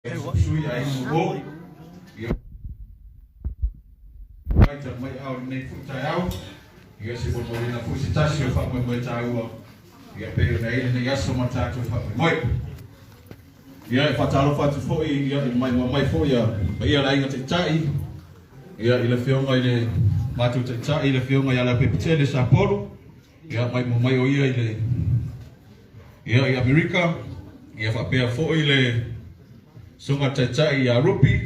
Sapasui ai suo ia mai ta mai au nei futai au ia se mo na fu se tasi fa mo tau ia pe nei nei aso mata tu fa mo ia fa talo fa tu fo ia mai fo ia la inga te tai ia ile fionga ile matu te tai ile fionga ia la pe tele sa polo ia mai o ia ile ia America ia fa pe fo ile sunga taitai ya rupi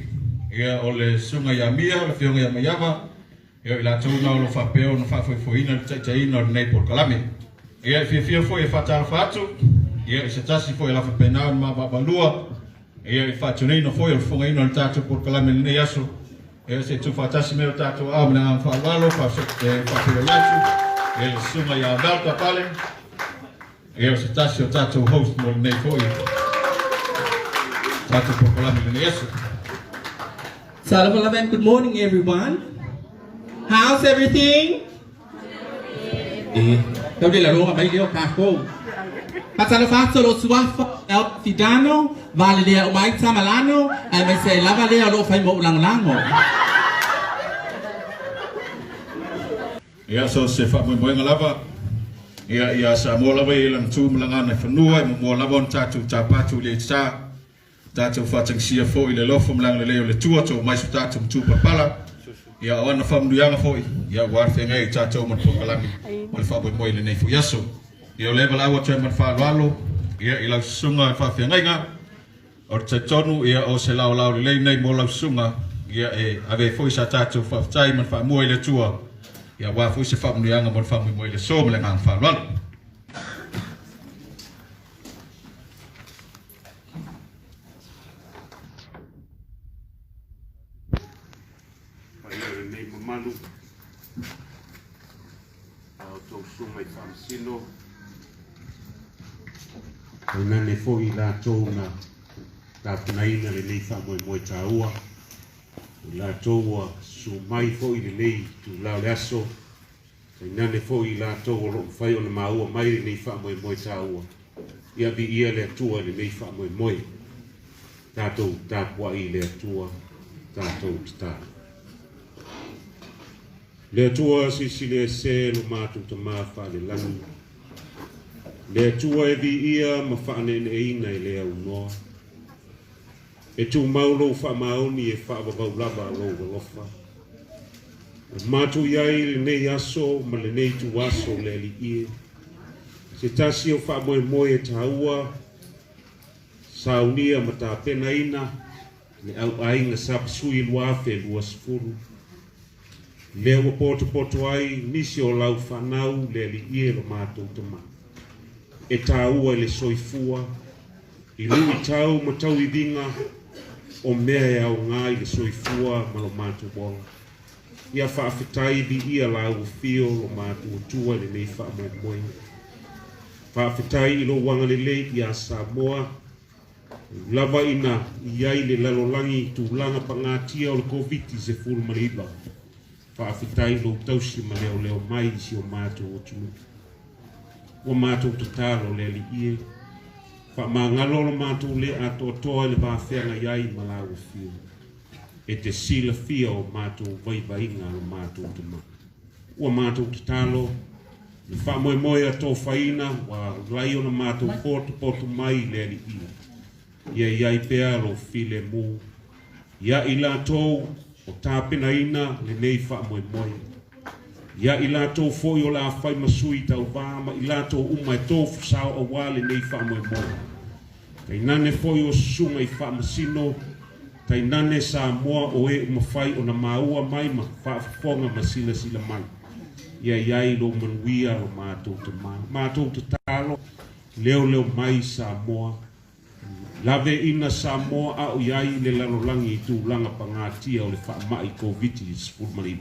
ia ole sunga ya mia le fionga ya mayama ia ila tuna lo fa peo no fa foi ina taitai no nei por kalame ia fia foi fa tal fatu ia se tasi foi la fa pena ma balua ia fa tuni no foi fonga ina tatu por kalame nei aso ia se tu fa tasi me tatu a na fa valo fa se fa peo latu ia sunga ya dalta pale ia se tasi o tatu host mo nei foi Salaam, good morning everyone. How's everything? Đâu đây là đồ mà bây giờ cả cô. Pasalafa solo suafa el fidano validea umai samalano ai mai se lava lea lo fai mo lang lango. Ya so se fa mo lava. Ya sa mo lava ilang tu mlangana fanua mo lava tatu tapatu le sa. Tatu fatang sia fo ile lo fom lang le le tua to mai tatu tu papala ya wana fam du yanga fo ya war fe ngai tatu man fo kalami mal fa boy le nei fo yaso ya le bala wa man fa walo ya ila sunga fa fe ngai nga or tonu ya o se lao le nei mo la sunga ya ave fo sa tatu fa tai man fa mo le tua ya wa fo se fam du yanga man fa mo le so le ngang fa walo Manu to sumai famsino na ne foi la tona ta naina le nei fa mo taua la toa sumai foi le nei tu la leso na ne foi la toa lo fai ona maua mai le nei fa mo taua ia bi ia le tua le nei fa mo ta to ta kwa ile tua ta to sta le tua si le se lo matu to ma fa le lani le tua e vi ia ma fa ne ina le au no e tu maulo fa mauni e fa ba lava lo fa matu ia i ne yaso ma le nei tu waso le li ie se tasi o fa mo e taua saunia ma ta pena ina le au ainga sapasui lua fe lua sfuru leo poto ai nisi o lau whanau le li ie lo mātou tama. E tāua le soifua, i lui tau ma tau i vinga o mea e au ngai le soifua ma lo mātou bola. Ia whaafetai bi ia lau fio lo mātou tua le nei wha mo moe. Whaafetai i lo wanga le lei i a Samoa, lava ina iai le lalolangi tu langa pangatia o le COVID se fulu mariba. Whaafitai lo tausi ma leo mai si o mātou o tunu. O mātou te tālo le li ie. Whaamangalo lo mātou le ato toa le whawhenga iai ma lau fio. E te sila fia o mātou vai inga lo mātou te ma. O mātou te tālo. Le whaamoe a tō whaina wa lai o na mātou poto mai le li ie. Ia iai pea lo file mu. Ia ila tōu o tāpena ina le nei wha moe. Ia i lātou foi o la whai masui tau wāma, i lātou umai tōfu sao a wāle nei wha moe. Kai nane foi o sunga i wha masino, kai nane sa moa o e umawhai o na maua mai ma wha whonga masila sila mai. Ia iai lo manuia o mātou te maa. Mātou te tālo, leo mai sa moa. Lave ina Samoa au iai le lalolangi i tu langa pangatia o le whaamai COVID-19.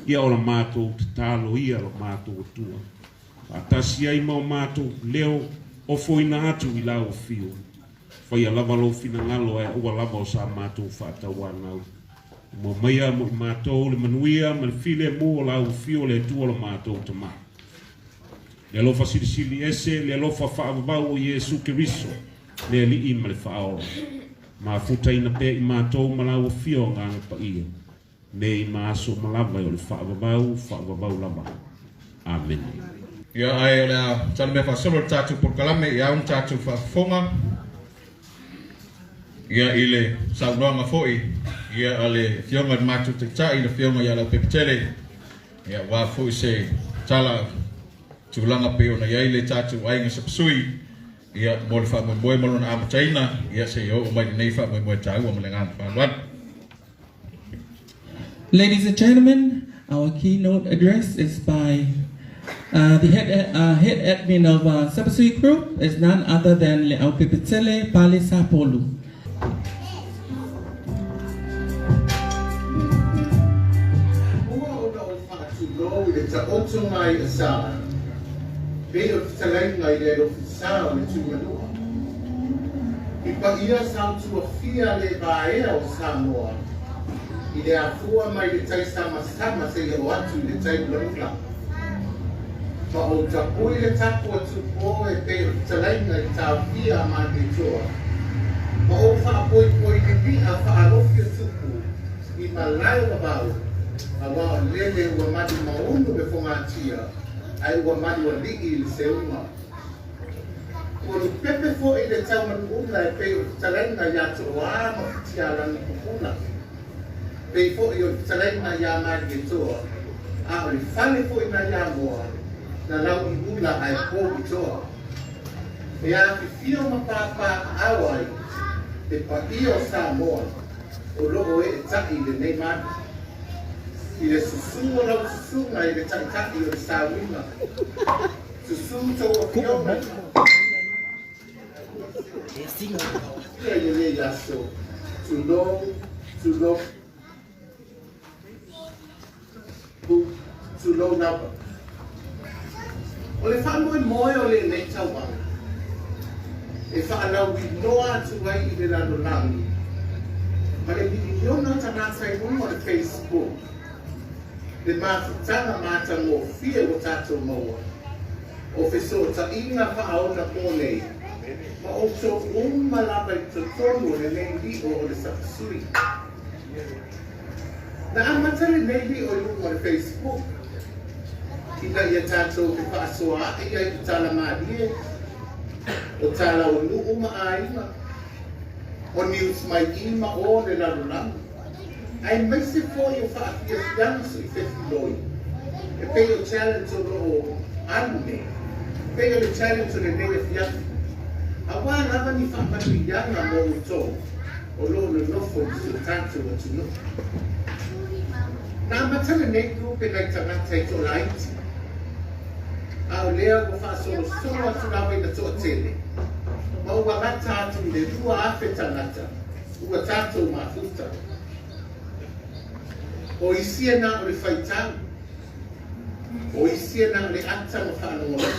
Ia o la mātou te tālo ia o mātou o tua. Atasi ai mau mātou leo o foina atu i lau fio. Whai a lava lo fina ngalo e ua lava o sa mātou whaatau anau. Mo maia mo mātou le manuia ma le file mo o lau fio le tua o mātou te maa. Le lofa silisili ese, le lofa whaavavau o Jesu Keriso. Le li ima le whaoro. Mafuta ina pe i mātou malau fio ngā pa ia. Nei maaso malava i o le whaavavau lava. Amen. Ia ai o lea tala mea whasolo tātou porkalame i aun tātou whaafonga. Ia i le saunoanga fōi. Ia a le whionga mātou te tai le whionga i alau pepitele. Ia wā fōi se tala tūlanga pe o na iai le tātou ainga Sapasui. Ia mo le whaamoi malona amataina. Ia se o mai nei whaamoi tāua ma le ngāna whaaluana. Ladies and gentlemen, our keynote address is by the head admin of Sapasui Group, is none other than Le'au Pipitele Pali Sapolu. I le afua mai le tai sama se ia o atu le tai blangla. Ma o tapui le tapu atu po e pe talainga i tau pia ma te toa. Ma o wha poi le pia wha alofi o tupu i ma lai wa bau. A wā lele ua madi maunu me whangatia ai ua madi wa ligi le seunga. Ua lu pepe fo i le tau manu una e pe talainga i atu o a ma fitia lani kupuna. Pei fo i o talaina ia mari ke toa, a o li whale fo i na ia moa, na lau i ula ai pō i toa. E a ki fio ma pāpā awai, te pa i o sā moa, o loo e taki le nei mani. I le susu o lau susu na i le taki o le sā wina. Susu tau o fiona. Ia i le yaso, to know, to low number. O le whanoi moe o le nei tau wang. E whaanau i noa atu wai i le lano langi. Ma le bidi iona tanata i runga le Facebook. Le mātutanga māta ngō fia o tātou maua. O wheso ta inga whaona pōnei. Ma o tō umalapa i tō tonu le nei li o le Sapasui. Na amatale nei li o lunga le Facebook. Ina ia tātou te whaasoa ia i tala maadie. O tala o nuu maaima. O news mai ima o le lalulamu. Ai maise foi o whaafia fiana so i whethi loi. E pei o challenge o loo ane. Pei o le challenge o le nei e fiafi. A wā lava ni whaamatu i ana mo o tō. O loo le nofo i so tātou o tunu. Na matala nei grupe nei tangata i tō laiti. A o lea ko whaasoro soro atu lawa i na tō tele. Ma ua ngata atu le rua afe tangata. Ua tātou mafuta. O isia na o le whaitau. O isia na o le ata ma whanonga.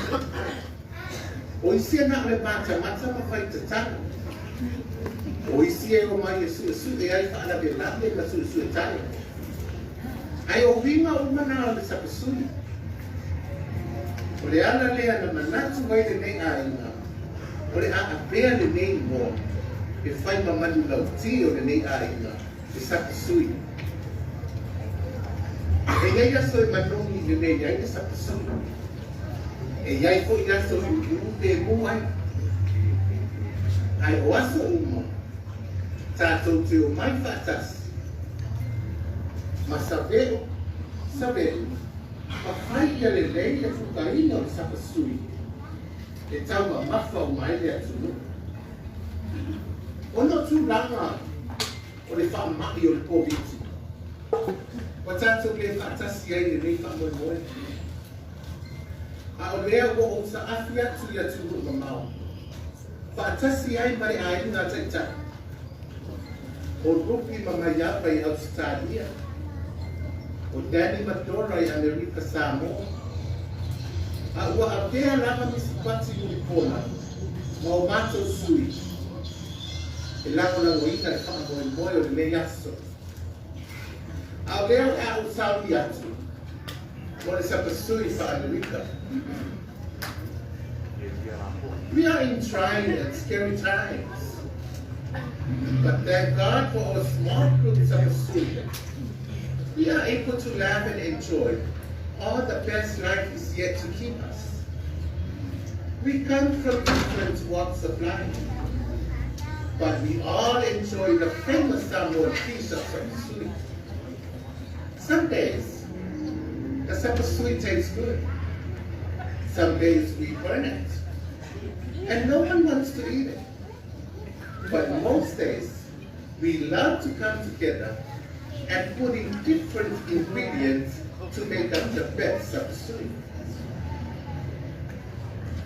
O isia na o le mata mata ma whaitatanga. O isia o mai e su e ai whaana de lande ma su e tale. Ai o winga o mana o le Sapasui. O le ala lea na manatu mai le nei ainga. O le a apea le nei mo. E whai mamanu lau ti o le nei ainga. Le Sapasui. E iai aso e manongi le nei ai le Sapasui. E iai fo i aso i urupe e muai. Ai o aso uma. Tātou te o mai whātasi. Ma sabero, ma whai ia le lei e whukaina o le Sapasui. E tau ma mawha o mai le atunu. Ono tū langa o le whaamai o le COVID. Wa tātou le whaatasi ai le nei whamoe moe. A o lea o sa awhi atu i atunu ma mau. Whaatasi ai mai ai ngā taitaki. O rupi ma mai apa i Australia. O Danny Madonna i Amerika Samoa. A ua apea lava misi pati uli pona. Ma o mato sui. E lango lango ina e whakamoe moe o le nei aso. A o leo a o Saudi atu. Mo le Sapasui wha Amerika. We are in trying and scary times. But thank God for our small group Sapasui. We are able to laugh and enjoy all the best life is yet to keep us. We come from different walks of life, but we all enjoy the famous Samoan dish of Sapasui. Some days, the Sapasui tastes good. Some days we burn it, and no one wants to eat it. But most days, we love to come together and put in different ingredients to make up the best Sapasui.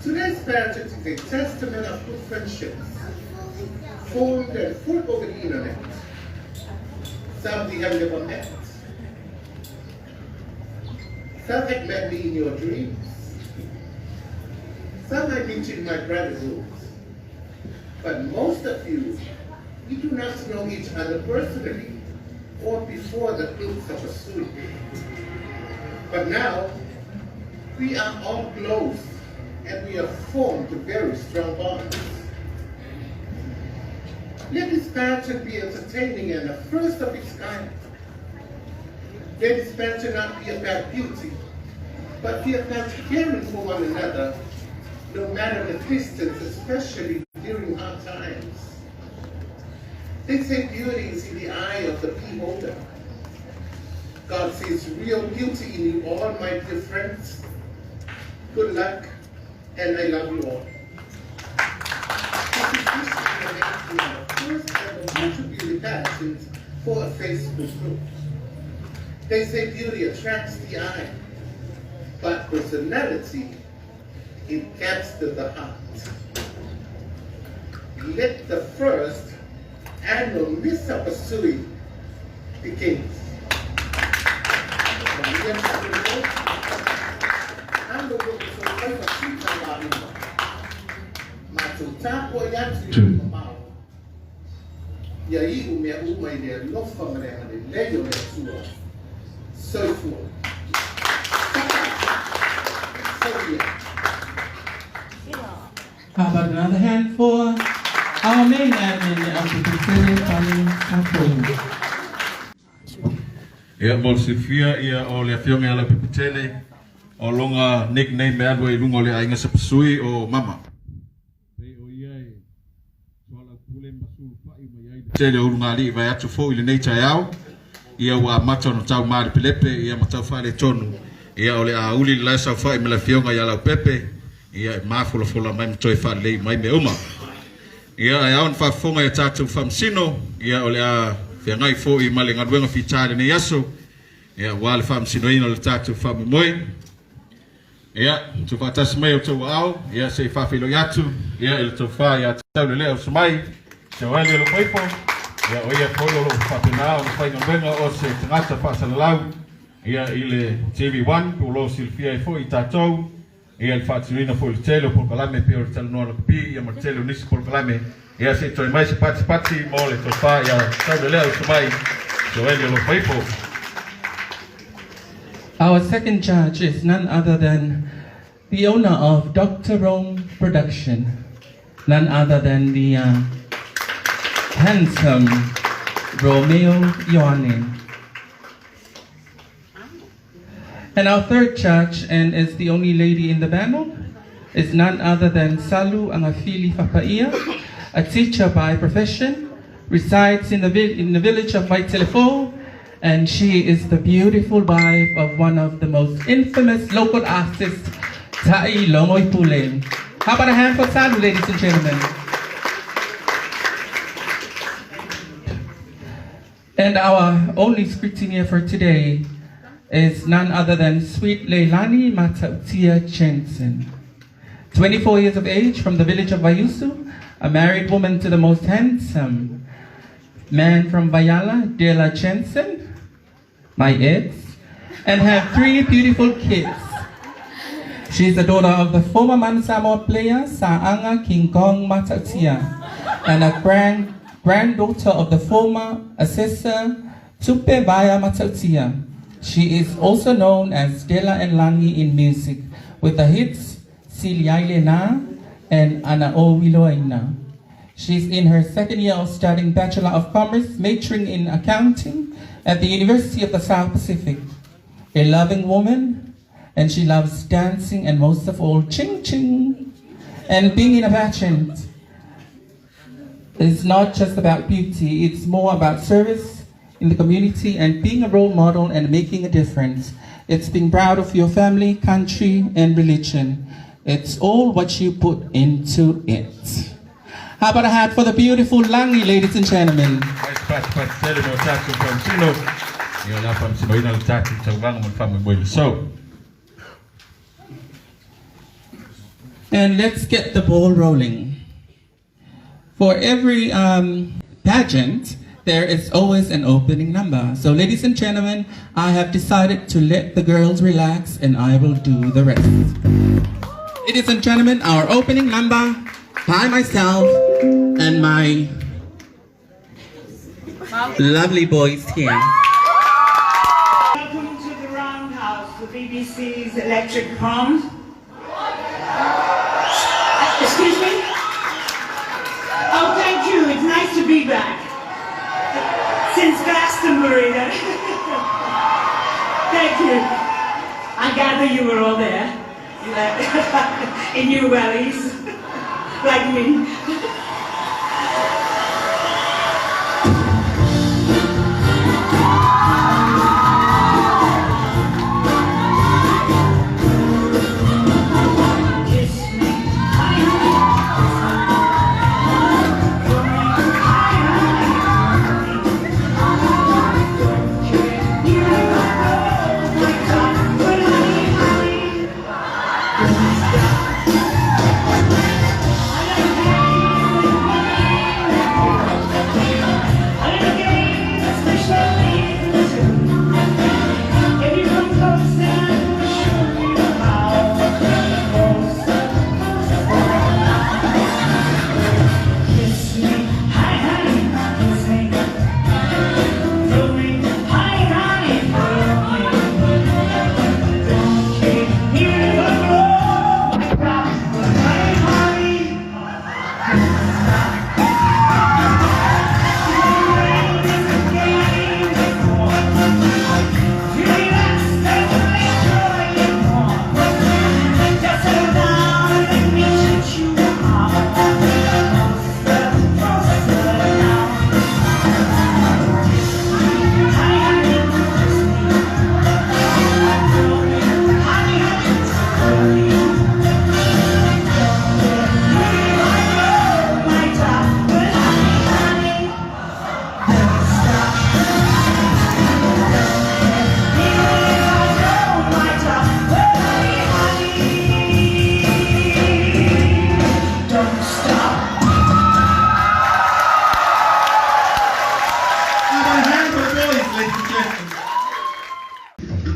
Today's pageant is a testament of good friendships, formed and formed over the internet. Some we have never met. Some have met me in your dreams. Some I meet in my private rooms. But most of you, we do not know each other personally or before the group Sapasui. But now, we are all close and we have formed very strong bonds. Let this pageant be entertaining and the first of its kind. Let this pageant not be about beauty, but be about caring for one another, no matter the distance, especially during hard times. They say beauty is in the eye of the beholder. God sees real beauty in you all, my dear friends. Good luck, and I love you all. This is the first ever beauty pageant for a Facebook group. They say beauty attracts the eye, but personality, it captures the heart. Let the first annual Miss Sapasui begin. How about another hand for our main admin of the Pasili Sapasui? Ia mol Sifia ia o le afionga ala pipitele o longa nickname me adwa i lunga o le ainga Sapasui o mama. Tele o lunga li vai atu fo i le nei tai au. Ia wa mata no tau maari pilepe ia matau whale tonu. Ia o le a uli la sa whai me la fionga ia lau pepe. Ia mafula fula mai mtoi whale lei mai me uma. Ia ai aon whafonga ia tātou whamsino. Ia o le a ngai fo i male ngaduenga fitare ne yaso. Ia wale whamsino ino le tātou whamimoe. Ia tu whatas mai o tau au. Ia se whawhilo yatu. Ia ili tau wha ia tau le leo sumai. Te wali o lo poipo. Ia o ia kolo lo whapinao na whai ngaduenga o se tangata whasalalau. Ia ile TV1 o lo silfia i fo i tātou. Ia il whatirina fo il telo por kalame pe o le talo noa la kupi. Ia mar telo nisi por kalame. Ia se toi mai se pati mo le toi wha ia tau le leo sumai. Te wali o lo poipo. Our second judge is none other than the owner of Dr. Rome Production, none other than the handsome Romeo Ioane. And our third judge, and is the only lady in the panel, is none other than Salu Angafili Fapaia, a teacher by profession, resides in the village of Maitelefo, and she is the beautiful wife of one of the most infamous local artists, Tai Longoy Pule. How about a hand for Salu, ladies and gentlemen? And our only scrutineer for today is none other than Sweet Leilani Matautia Jensen. 24 years of age, from the village of Vayusu, a married woman to the most handsome man from Vayala, Dela Jensen, my ex, and have 3 beautiful kids. She is the daughter of the former Mansamoa player, Saanga King Kong Matautia, and a granddaughter of the former assessor, Tupe Vaya Matautia. She is also known as Dela and Langi in music, with the hits Siliaile Na and Ana O Wiloaina. She's in her second year of studying Bachelor of Commerce, majoring in accounting at the University of the South Pacific. A loving woman, and she loves dancing and most of all, ching-ching. And being in a pageant is not just about beauty, it's more about service in the community and being a role model and making a difference. It's being proud of your family, country, and religion. It's all what you put into it. How about a hat for the beautiful Langi, ladies and gentlemen? So, and let's get the ball rolling. For every pageant, there is always an opening number. So ladies and gentlemen, I have decided to let the girls relax and I will do the rest. Ladies and gentlemen, our opening number by myself and my lovely boys here. Welcome to the Roundhouse, the BBC's Electric Pond. Excuse me? Oh, thank you. It's nice to be back. Since Glastonbury, then. Thank you. I gather you were all there. In your wellies, like me.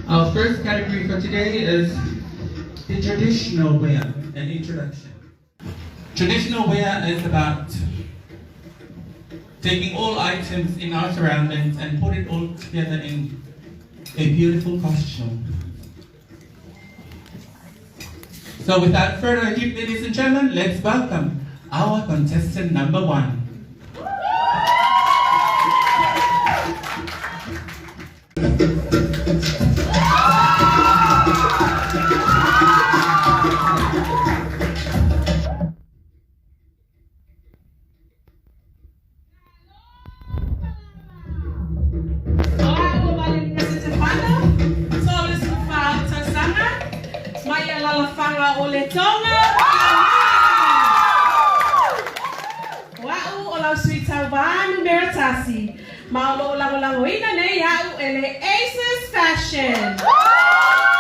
Our first category for today is the traditional wear, an introduction. Traditional wear is about taking all items in our surroundings and put it all together in a beautiful costume. So without further ado, ladies and gentlemen, let's welcome our contestant number 1. Aces Fashion.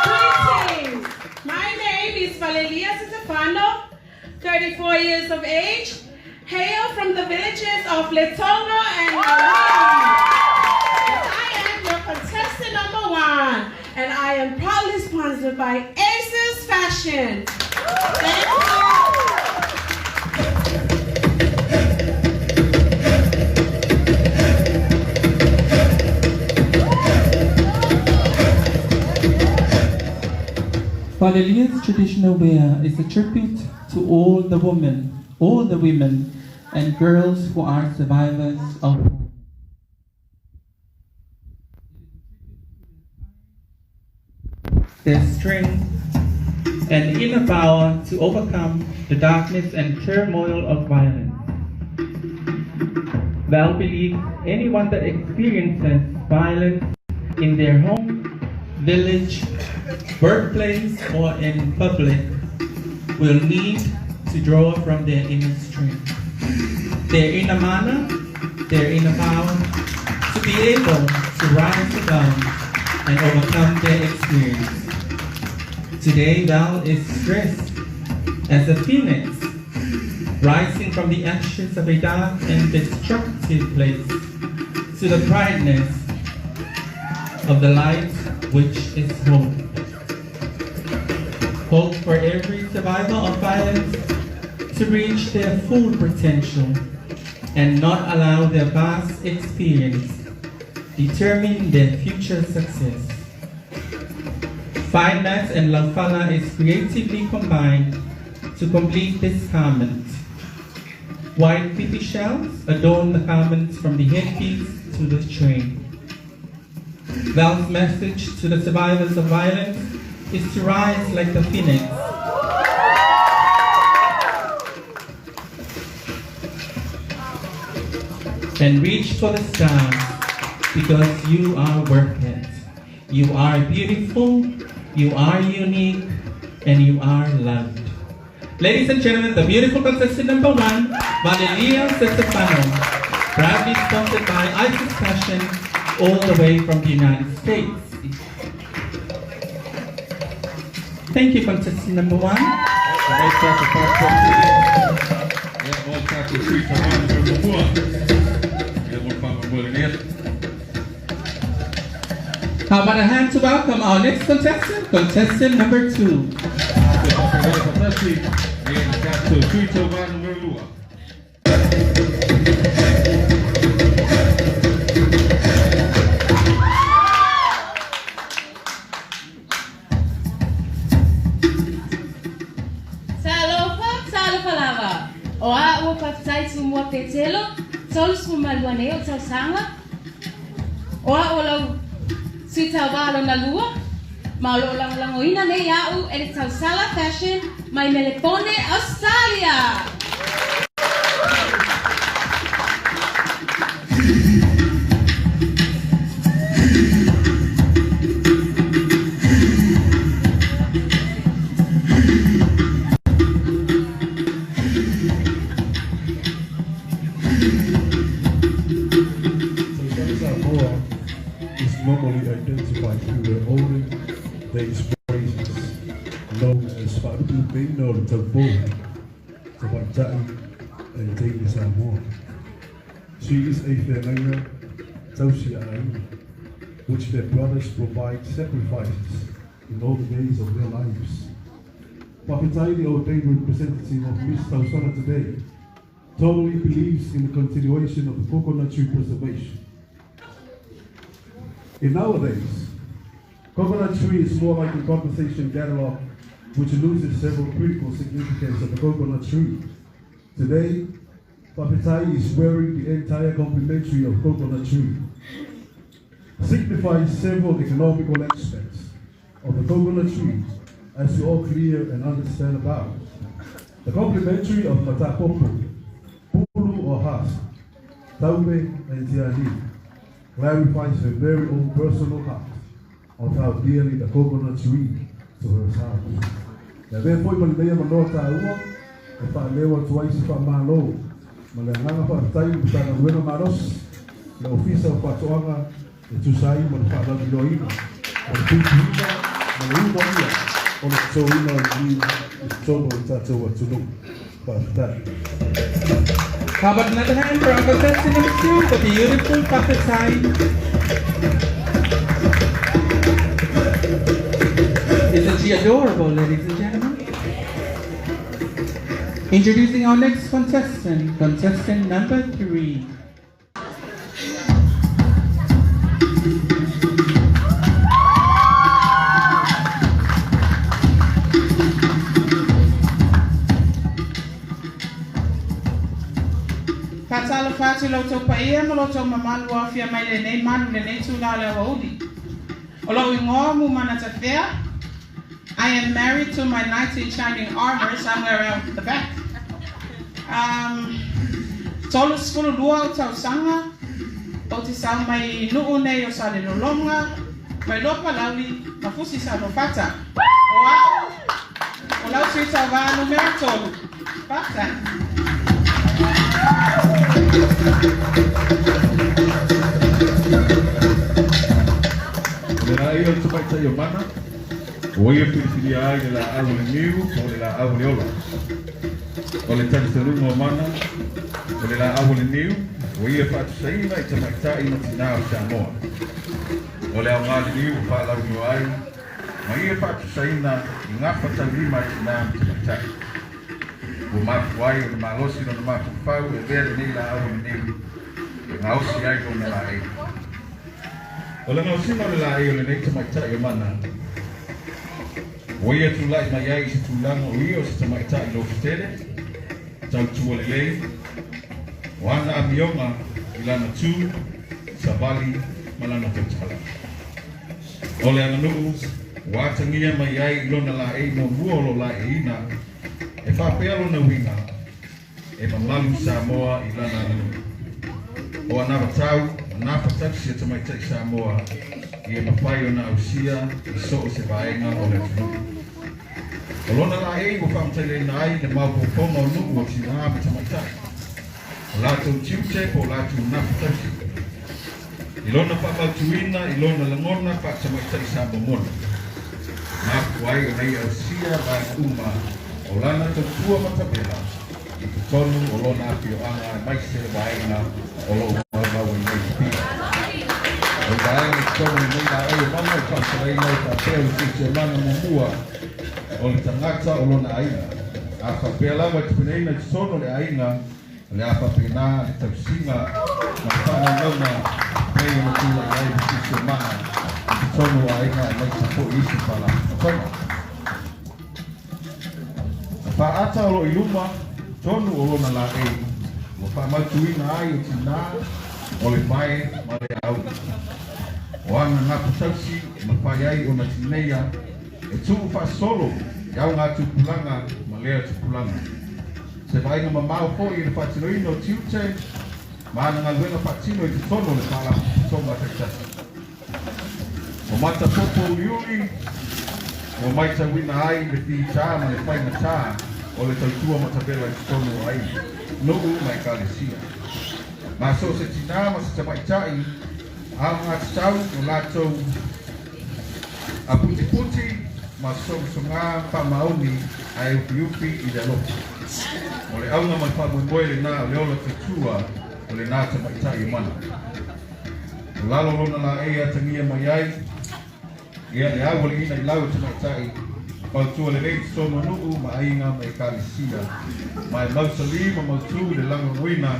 Greetings. My name is Valeria Stefano, 34 years of age, hail from the villages of Letonga and I am your contestant number 1, and I am proudly sponsored by Aces Fashion. Thank you. Valelia's traditional wear is a tribute to all the women and girls who are survivors of their strength and inner power to overcome the darkness and turmoil of violence. Thou believe anyone that experiences violence in their home, village, workplace, or in public will need to draw from their inner strength, their inner mana, their inner power, to be able to rise above and overcome their experience. Today, thou is dressed as a phoenix, rising from the ashes of a dark and destructive place to the brightness of the light which is hope. Hope for every survivor of violence to reach their full potential and not allow their past experience determine their future success. Fine mats and lafala is creatively combined to complete this garment. White pipi shells adorn the garments from the headpiece to the train. Thou's message to the survivors of violence is to rise like the phoenix. And reach for the stars because you are worth it. You are beautiful, you are unique, and you are loved. Ladies and gentlemen, the beautiful contestant number 1, Valeria Stefano, proudly sponsored by Isis Fashion, all the way from the United States. Thank you, contestant number 1. How about a hand to welcome our next contestant, contestant number 2. Oa o papai tu mo petelo, sol su maluane o sanga. Oa o lau sita walo na lua, malo lang lang o ina ne yau e tau sala fashion mai melepone Australia. Normally identified through their olden days phrases known as Sapasui and Daily Samoa. She is a Whenanga Tausia'ai, which their brothers provide sacrifices in all the days of their lives. Papitai, the ordained representative of Miss Tausana today, totally believes in the continuation of the coconut tree preservation. In nowadays, coconut tree is more like a conversation catalog which loses several critical significance of the coconut tree. Today, Papitai is wearing the entire complementary of coconut tree. Signifies several economical aspects of the coconut tree as we all clear and understand about. The complementary of matapopo, pulu or husk, taube and tiani, clarifies her very own personal heart of how dearly the coconut tree to her heart. Na therefore, when they are not if I never twice if I'm malo, Malanga for time, but I'm going to Maros, the officer of Patoanga, the Tusai, Malfada Biloina, or Pipina, Maluba, or the Torino, the Tono, Tato, what to do. But that. How about another hand for our contestant number 2, the beautiful Papitai. Isn't she adorable, ladies and gentlemen? Introducing our next contestant, contestant number 3. atu loto pa ia mo loto mamalu afia mai le nei manu le nei tula le wauli. O lo ingoa mu mana tafea. I am married to my knight in shining armor somewhere around the back. Tolu skulu lua o tau sanga. O te sau mai nuu nei o sa le lolonga. Mai lopa lauli mafusi sa no fata. Wow! O lau sui tau waa numero tolu. Fata. Le la ia tupai tai o mana. O ia pili ai le la au le niu, o le la au le ola. O le tani sarunga o mana, o le la au le niu, o ia whaatu saina i tamai tai no tina o Samoa. O le au ngā le niu, o whaalau ni o ai, ma ia whaatu saina i ngā whata lima i tina o tamai tai. O mātu ai o le malosi no le mātu whau, e vere nei la au le niu, e ngā osi ai o le la ei. O le ngausima le la ei o le nei tamai tai o mana, o ia tu lai mai ai se tu langa o ia o se tamai tai lo fitele, tau tua le lei, o ana amionga i lana tū, sa bali, malana tau tala. O le anganuu, o atangia mai ai lona la ei no mua lo la e ina, e whapea lona winga, e mamalu Samoa i lana anganuu. O anawa tau, nā whataksi e tamai tai Samoa, i e mawhai o na ausia, i so o se vaenga o le tunu. O lona la ei o whamtaile na ai le maupoponga o nuku o tina me tamai tai. O lātou tiute po lātou nā whataksi. I lona whamautuina, i lona langona pa tamai tai Samba mona. Nā kuai o nei ausia vai uma o lana tautua matapela. I kutonu o lona api o anga maise vaenga o lo mau i nei pia. O vaenga kutonu nei la ei o mama i whamtalei nei ka pēu tute mana mumua o le tangata o lona aina. A whapea lawa i tupeneina i sono le aina, le a whapena le tausinga na whana launa nei o tula i ai tute mana i sono aina mai te po isi pala. Tona. Whaata o lo i luma, tonu o lona la ei, o whamatuina ai o tina o le mai ma le au. O ana ngā putausi ma whai ai o na tineia, e tuu whasolo, iau ngā tupulanga ma lea tupulanga. Se vainga ma mau fo i le whatinoina o tiute, ma ana ngā luenga whatino i te tono le whala tonga tektasi. O mata popo uliuli, o maita wina ai le ti tā ma le whainga tā, o le tautua matabela i te tono ai, nogu mai kālesia. Ma so se tina ma se tamaitai, a ngā tau o lātou a puti ma songa whamaoni a upi i le lopi. O le aunga mai whamuimoe le nā le ola te tua o le nā tamaitai mana. O lalo lona la e atangia mai ai, ia le awa le ina i lau tamaitai, pautua le rei sono nuu ma ainga mai kālesia, mai mausali ma mautu le langa wina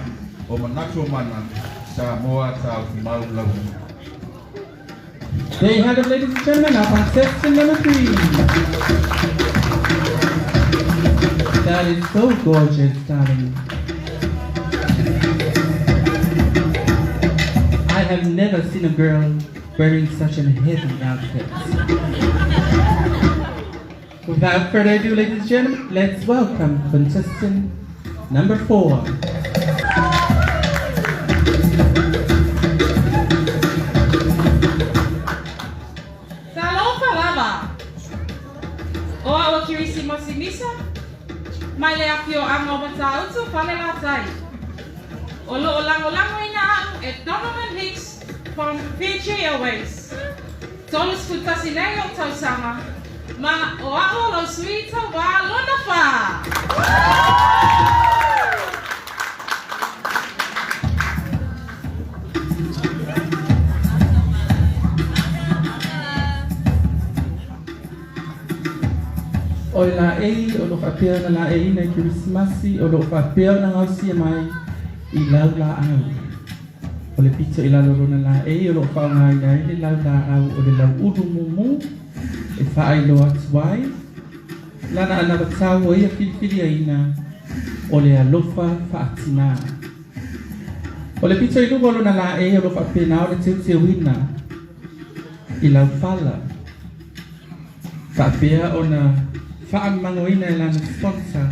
o manatu mana, Samoa tau mau lau. There you have it, ladies and gentlemen, our contestant number 3. That is so gorgeous, darling. I have never seen a girl wearing such a heavy outfit. Without further ado, ladies and gentlemen, let's welcome contestant number 4. Simisa, mai le aki o anga o matautu, pale la tai. O lo lango ina ang e Donovan Hicks from Fiji Airways. Tolus kutasinei o tausanga, ma o ao lo suita wa lona fa. O la ei, o lo whapea na la ei nei Christmasi, o lo whapea na ngausia mai i lau la au. O le pizza i la loro na la ei, o lo whaongai nei le lau la au, o le lau uru mumu, e whaai lo atuai. Lana ana watau o ia whiwhiri aina, o le alofa whaatina. O le pito ilu walo na la e o lo whapena o le teu wina. I lau whala. Whapea o na whaamangoina e lana sponsor.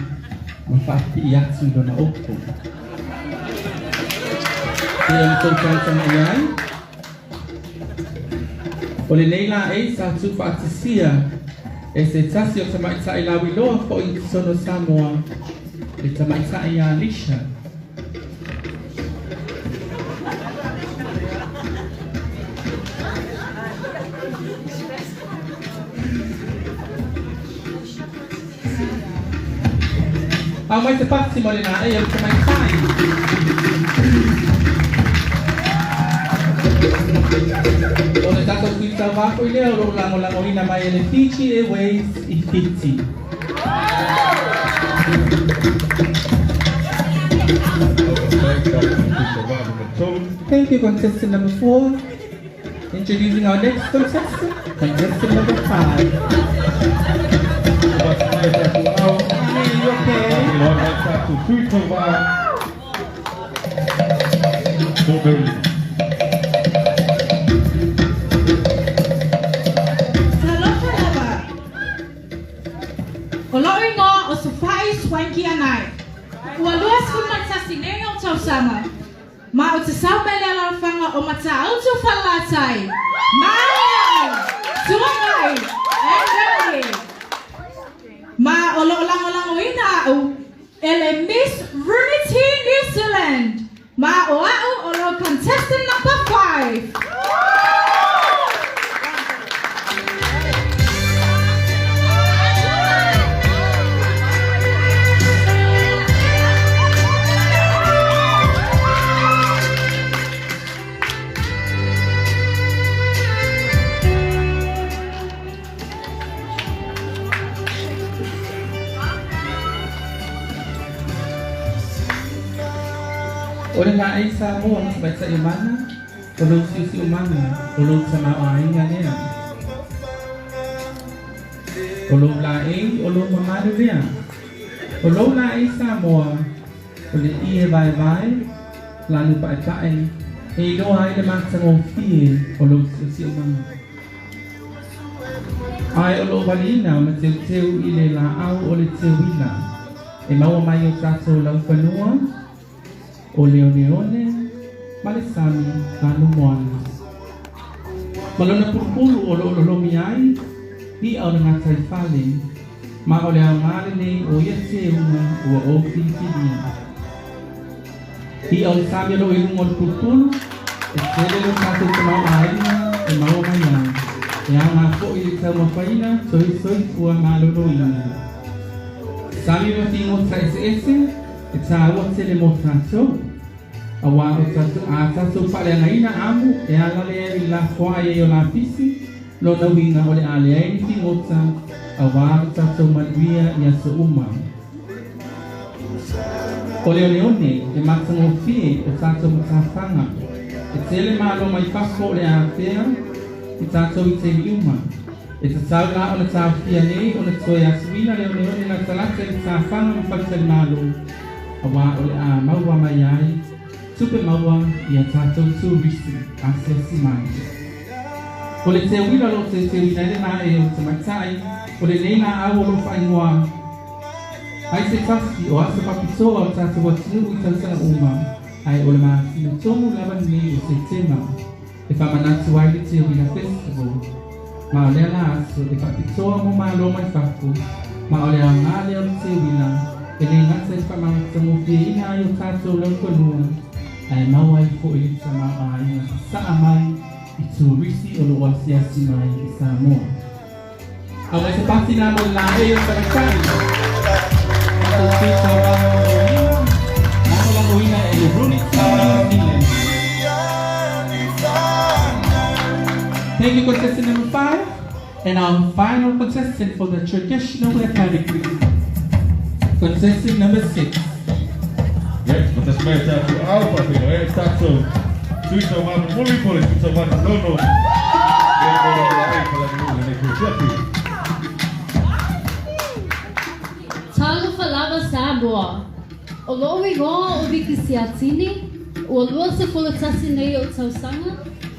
Ma whapi i atu do na opo. E o tau tanga iai. O le neila e sa tu whaatisia. E se tasi o tamaita i lawi loa po i sono Samoa. E tamaita i a Alicia. Au mai te pati mo le na e o tamaitai. O le tato kuita wako i leo lo lango ina mai e le Fiji Airways i Fiji. Thank you, contestant number 4. Introducing our next contestant, contestant number 5. You okay? Koloingo o sufai swanky anai. Ualuas kun magsasineng o tausama. Ma o te saumele alalafanga o mata auto falatai. Mai! Tuangai! Engai! Ma o lolang ina au. Ele Miss Runity New Zealand. Ma o au o lo contestant number 5. Ora na ai sa mo ang sa imana, tulog si umana, tulog sa maay nga niya. Tulog laing, tulog mamado niya. Tulog na ai sa mo, uli iye vai, lalu pa kain. Ilo ay naman sa mo feel, tulog si umana. Ay ulo balina, matil-til ile laaw ulit siwila. E mawamayo taso lang panua. O leone, malisami, nanumuana. Malona purpulu o lo miai, di au na taifale, ma o le amarene o yete uma o filipini. Di au sabi lo ilung o purpulu, e sele lo tato kamau aina, e mau maya. E au na po ili tau mafaina, soy fua malo ina. Sabi lo tingo sa ese, it's a what's the most natural. A while tato pale ngaina amu e ala le la foaye yo la pisi lo na winga ole ale ai tingota a while tato maluia ya so uma. Ole leone e matano fi e tato matafanga. E tele malo mai paso le a tea e tato i te uma. E te saula ona tafia nei ona toya swina le leone na talate e tafanga mfalse malo. A while ole a maua mai ai Super maua ia tatou turisi a sesi mai. O le te wila lo te wina le na e o te matai, o le leina au o lo whaingoa. Ai se tasi o asa papitoa o tatou watinu i tausana uma, ai o le maa fino tomu laban nei o se tema, e whamanatu ai le te wina festival. Ma o le ala aso e papitoa mo maa lo mai whaku, ma o le a ngale o le te wina, e le ngata e whamanatu mo fie ina ai o tatou lau konua, ai mawai ko i sa maai na sa amai i turisi o lo wasiasi mai i Samoa. Au mai se pati na mo la e o sa kai. Au pita la moina e le Runity New Zealand. Thank you, contestant number 5, and our final contestant for the traditional category, contestant number 6. Yes, but that's my tattoo alpha thing, right? Tattoo. Suito mano muli pole, suito mano nono. Talo falava Samoa. O lowi go o biki siatini, ua lua se fulatasi nei o tausanga.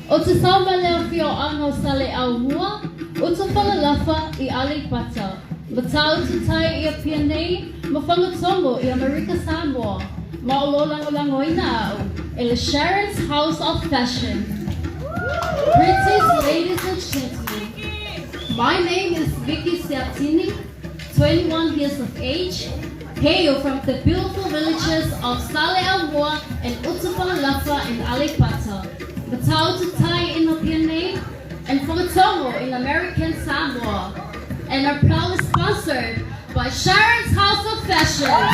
O te sauma leo fio anga sale au mua, o te whalalafa I ale pata. Ma tau te tai I a pia nei, ma whangatongo I Amerika Samoa. Ma o lo lango ina au, ele Sharon's House of Fashion. Greetings, ladies and gentlemen. My name is Vicky Siatini, 21 years of age, hail from the beautiful villages of Sale Amoa and Utupalalafa in Alipata, Matau Tutai in Opiane, and Whangatongo in American Samoa, and are proudly sponsored by Sharon's House of Fashion.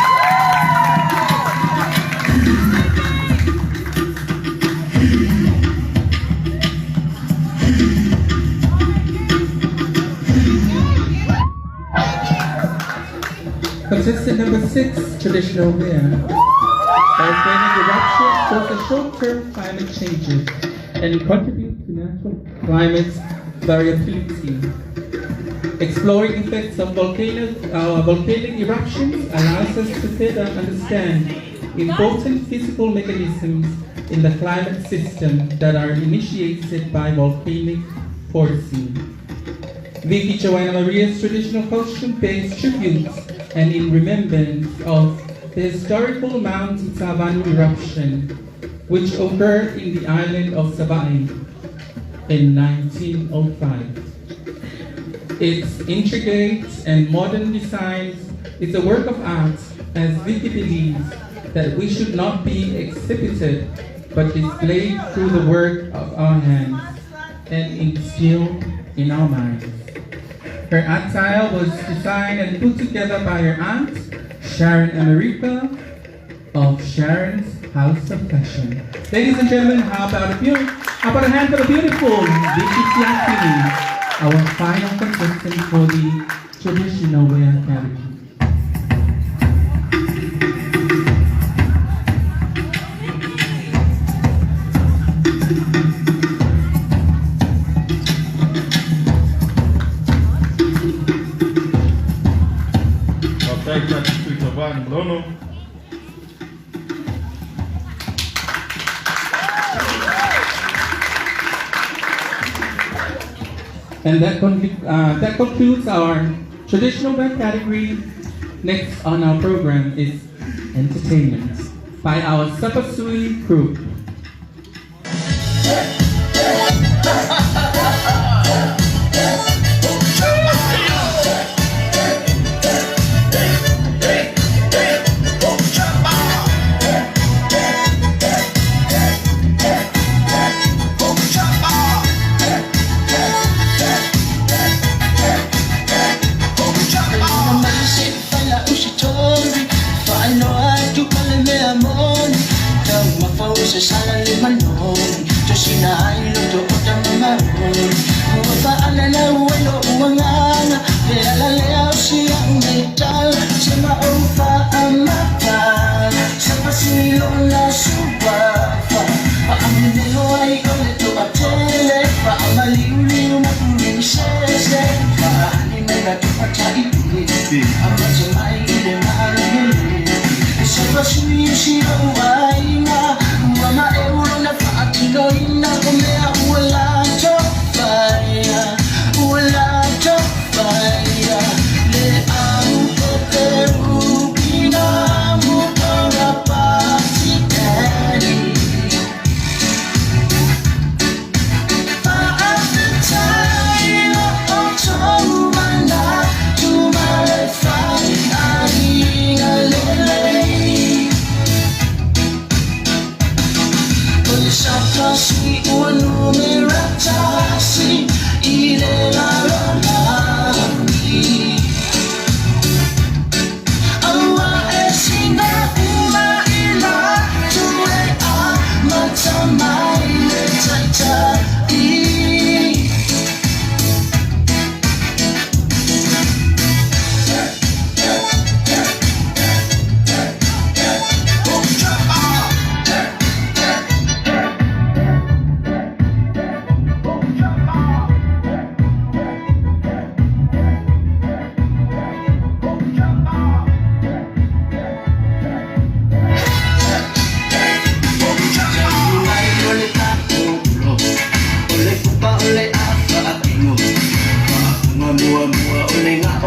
Contestant number 6, traditional wear. Volcanic eruptions cause the short-term climate changes and contribute to natural climate variability. Exploring effects of volcanic eruptions allows us to better understand important physical mechanisms in the climate system that are initiated by volcanic forcing. Vicky Joanna Maria's traditional costume pays tribute and in remembrance of the historical Mount Savanu eruption, which occurred in the island of Sabay in 1905. Its intricate and modern design is a work of art, as Vicky believes that we should not be exhibited, but displayed through the work of our hands and instilled in our minds. Her attire was designed and put together by her aunt, Sharon America of Sharon's House of Fashion. Ladies and gentlemen, how about a hand for the beautiful Vicky Siatini, our final contestant for the traditional wear category. And that concludes our traditional wear category. Next on our program is entertainment by our Sapasui group.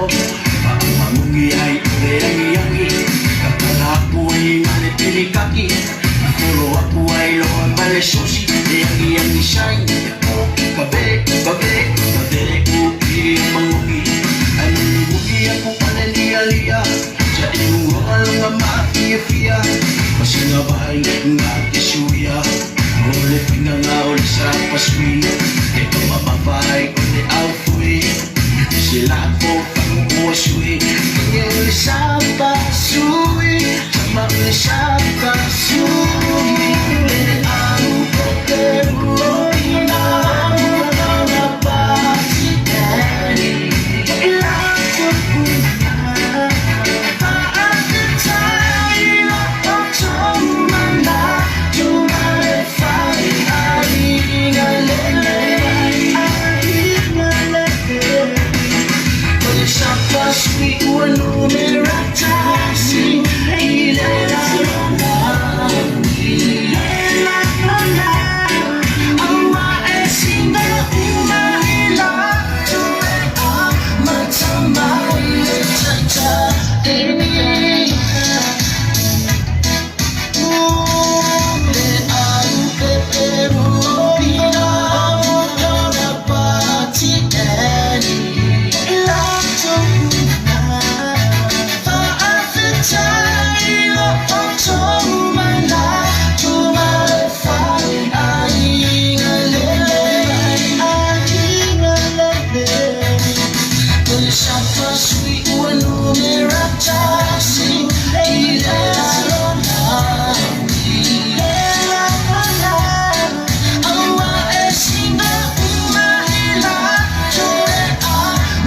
Mangungi ay ureangi-angi Kapag ako ay manipilikaki Puro ako ay loan bale susi Yangi-yangi shine Kabe, kabe, kabe Uki ang mangungi Anungi ako panaliya-liya Sa iyong walang nga makiya-fiya Kasi nga bahay nga kisuya Ulit na nga ulit sa Sapasui Ito mababay ulit outfui Sila ko pang-uwasui Kanya ulit Sapasui Sama ulit Sapasui Ang pagkaroon Ang pagkakapasitan Ilang ko punta Paakit tayo Ang tumanda Sapasui uano meratasi ilela ilela awa esinga umahila tuwe matamai tata Sapasui uano meratasi ilela awa esinga umahila tuwe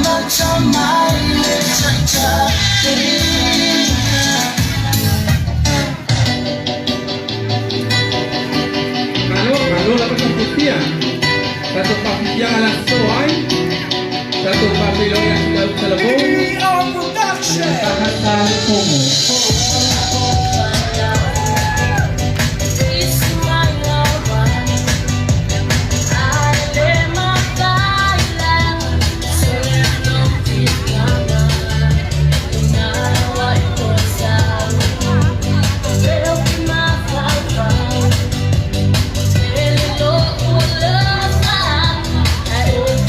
matamai tata Malo dapat pembuktian. Satu papilya alas soai, satu papilo yang sudah selebung, menyatakan tahan homo. I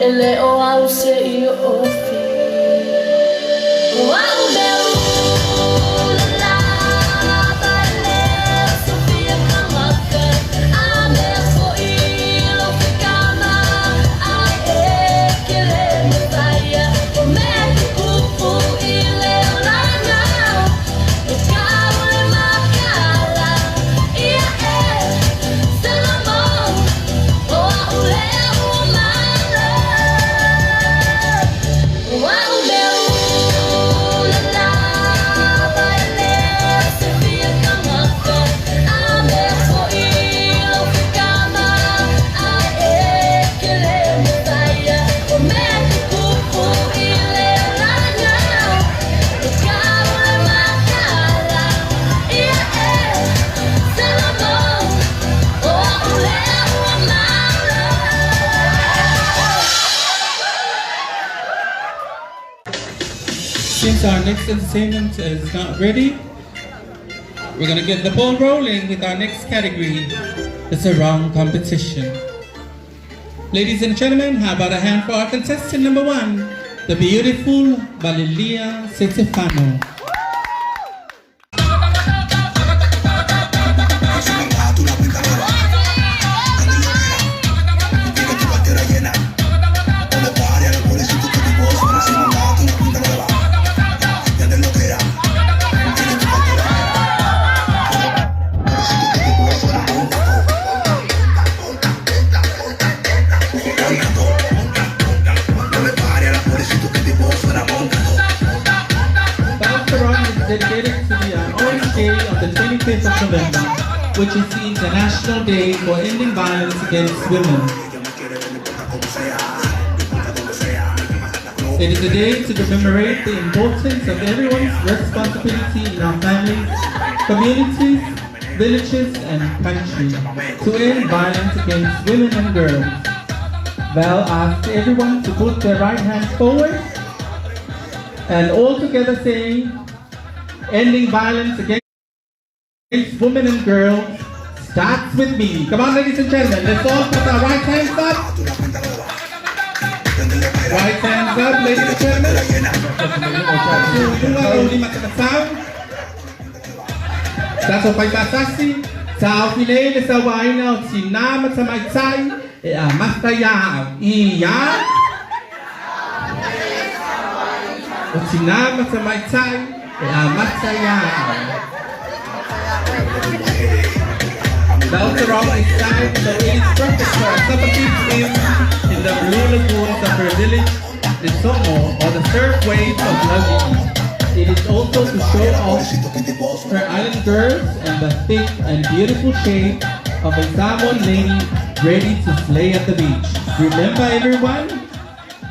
ele o au se I o fi o au meu la bale Sofia kamaka a me fo I lo ficama a que le mutaia o me kupu I le lana o kaule makala ia Salomon o au leo mala o au meu la bale Sofia kamaka a me fo I lo ficama a que le mutaia o me kupu I le lana o kaule makala ia Salomon o au leo mala Since our next entertainment is not ready, we're going to get the ball rolling with our next category, the Sarong competition. Ladies and gentlemen, how about a hand for our contestant number 1, the beautiful Valeria Setefano. Dedicated to the Orange Day on the 25th of November, which is the International Day for Ending Violence Against Women. It is a day to commemorate the importance of everyone's responsibility in our families, communities, villages, and country to end violence against women and girls. Val asked everyone to put their right hand forward and all together say, ending violence against women and girls starts with me. Come on, ladies and gentlemen, let's all put our right hands up. Right hands up, ladies and gentlemen. Sasa paipasasi, sa ofilele sa waina o sinama sa maitsai, e a mastaya iya. O sinama sa maitsai, Now the wrong is time, so it is perfect for a Sapasui swim in the blue lagoons of her village, the Somo, or the surf waves of Lagos. It is also to show off her island girls and the thick and beautiful shape of a Samoan lady ready to slay at the beach. Remember everyone,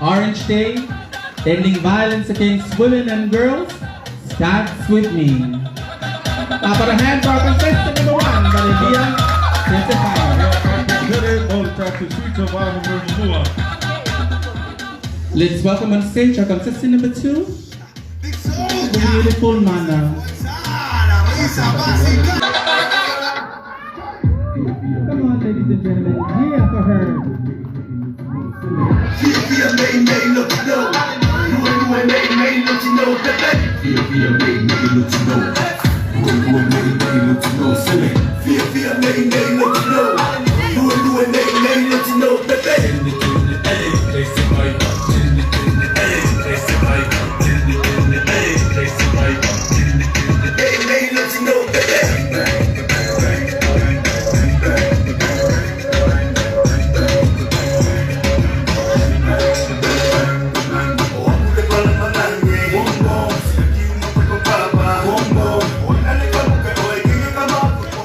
Orange Day, ending violence against women and girls, starts with me. Now for the hand for our contestant number 1, Valeria Setefano. Let's welcome on stage our contestant number 2, the beautiful Mana. Come on, ladies and gentlemen, here for her.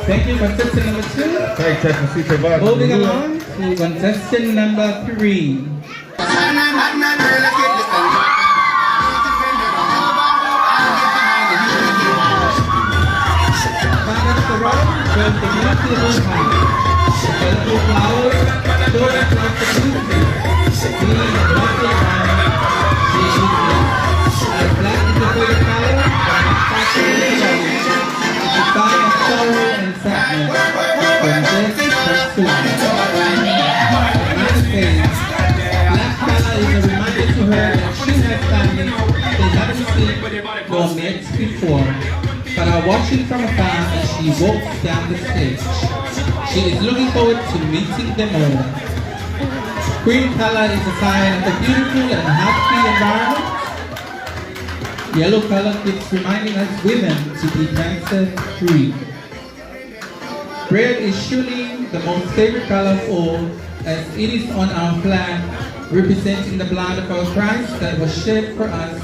Thank you, contestant number 2. Moving along to contestant number 3. Black are watching from afar as she walks down the stage. She is looking forward to meeting them all. Green color is a sign of a beautiful and happy environment. Yellow color keeps reminding us women to be cancer-free. Red is surely the most favorite color of all, as it is on our flag, representing the blood of our Christ that was shed for us,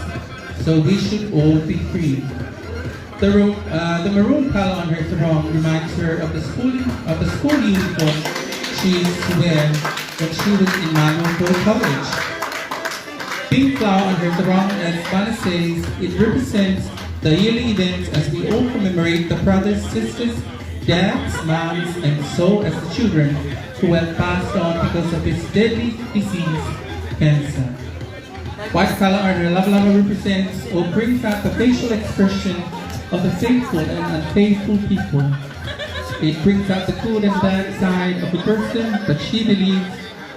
so we should all be free. The maroon color on her sarong reminds her of the school uniform she used to wear when she was in Manuel College. Pink flower on her sarong, as Bana says, it represents the yearly event as we all commemorate the brothers, sisters, dads, moms, and so as the children who have passed on because of this deadly disease, cancer. White color on her lava represents or brings out the facial expression of the faithful and unfaithful people. It brings out the good and bad side of a person, but she believes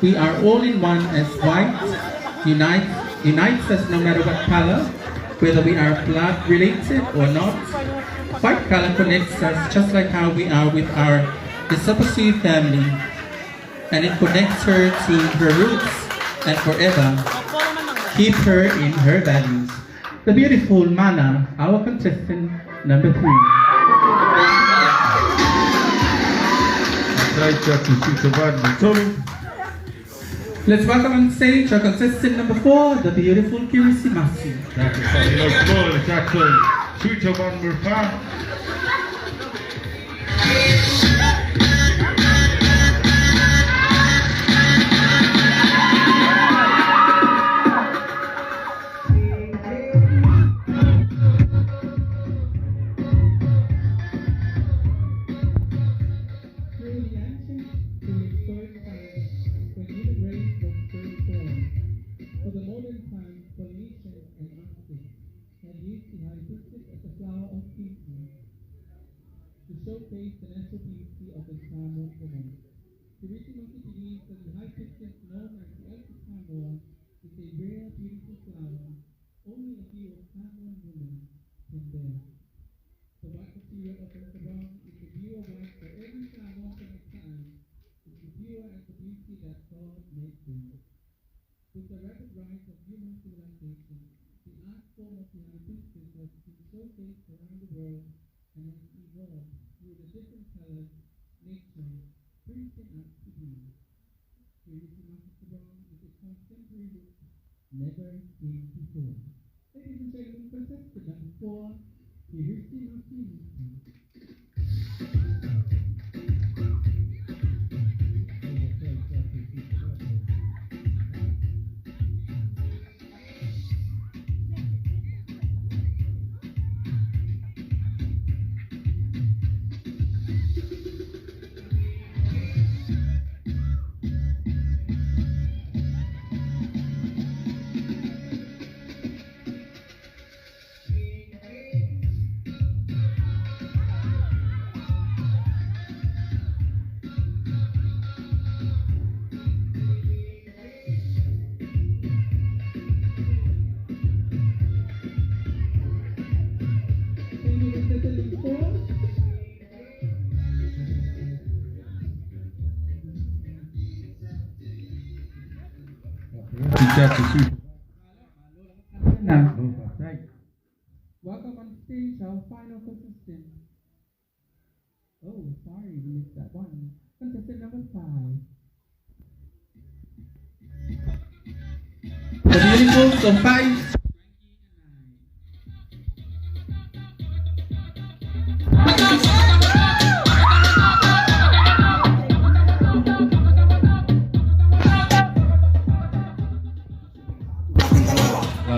we are all in one as white unites us no matter what color, whether we are blood related or not. White color connects us just like how we are with the Sapasui family, and it connects her to her roots and forever keep her in her values. The beautiful Mana, our contestant number 3. Let's welcome on stage our contestant number 4, the beautiful Kirisimasi. Showcase the natural beauty of the Samoan woman. The Kirisimasi believes that the hibiscus known as the Elsa Samoa is a rare, beautiful flower only a few of Samoan women can bear. The white material of the sarong is the pure white for every Samoan from its time. It's the pure as the beauty that God made them. With the rapid rise of human civilization, the art form of the hibiscus has been showcased around the world and has evolved through the different colors nature brings them up to be. The Kirisimasi sarong is a contemporary look never seen before. Ladies and gentlemen, contestant number 4, the Kirisimasi. Welcome on stage our final contestant. Oh, sorry, we missed that one. Contestant number 5. The beautiful Sapasui.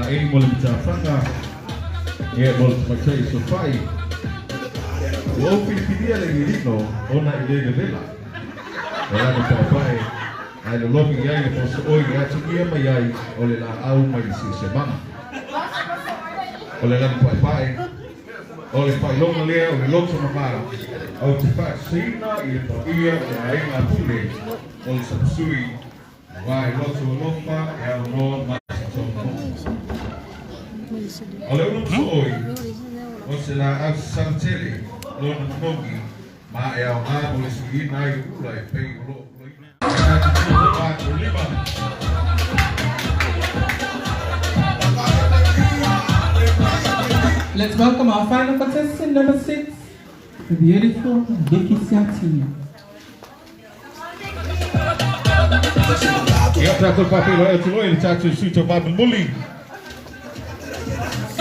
Ini boleh bicara ya boleh baca Sapasui. Lo pilih lagi dito, ona ile vela. Ela no papai, ai lo lobi ya ni poso oi ya chiquia mai ai, ole la au mai si semana. Ole la papai, ole pai longa le, ole lo so mama. Au te fa sina i to ia ai na pule. Ole Sapasui. Vai lo so lomba e no mais so. Olha o nome oi. o se la au saltele lona mongi ma e au ngā mo le sui nai ula e pei ulo Let's welcome our final contestant, number 6, the beautiful Vicky Siatini. Ia tātou papiro e tuloi le tātou suito babu muli.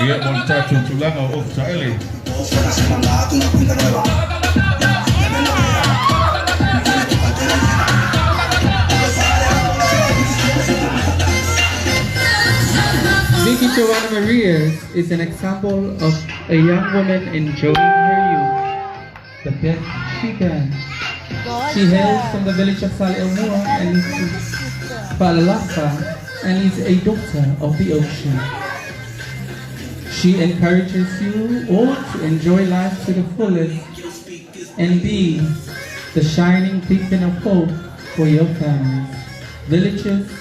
Ia mo le tātou tulanga o ofta ele. Vicky Joanna Marias is an example of a young woman enjoying her youth, the best she can. She hails from the village of Sal'elmua and Pa'alalafa and is a daughter of the ocean. She encourages you all to enjoy life to the fullest and be the shining beacon of hope for your families, villages,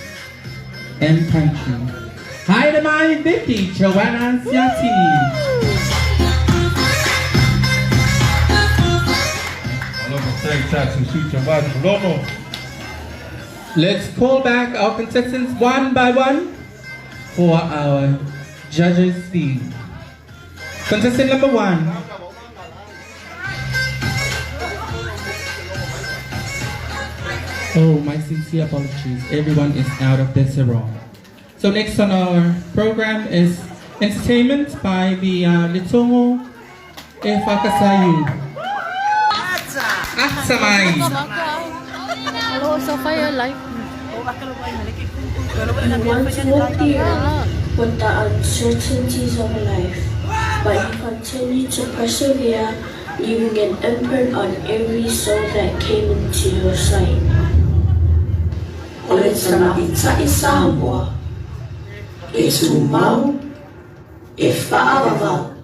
and country. Hi to my Vicky Joanna Siatini. Let's call back our contestants one by one for our judges' fee. Contestant number 1. Oh, my sincere apologies. Everyone is out of this wrong. So next on our program is entertainment by the Litongo Efakasayu. Atsamai. Hello, Sophia Life. You once walked the earth with the uncertainties of life, but you continue to persevere, leaving an imprint on every soul that came into your sight. Ole sana itsa isambwa. Esumau, Efa'avava.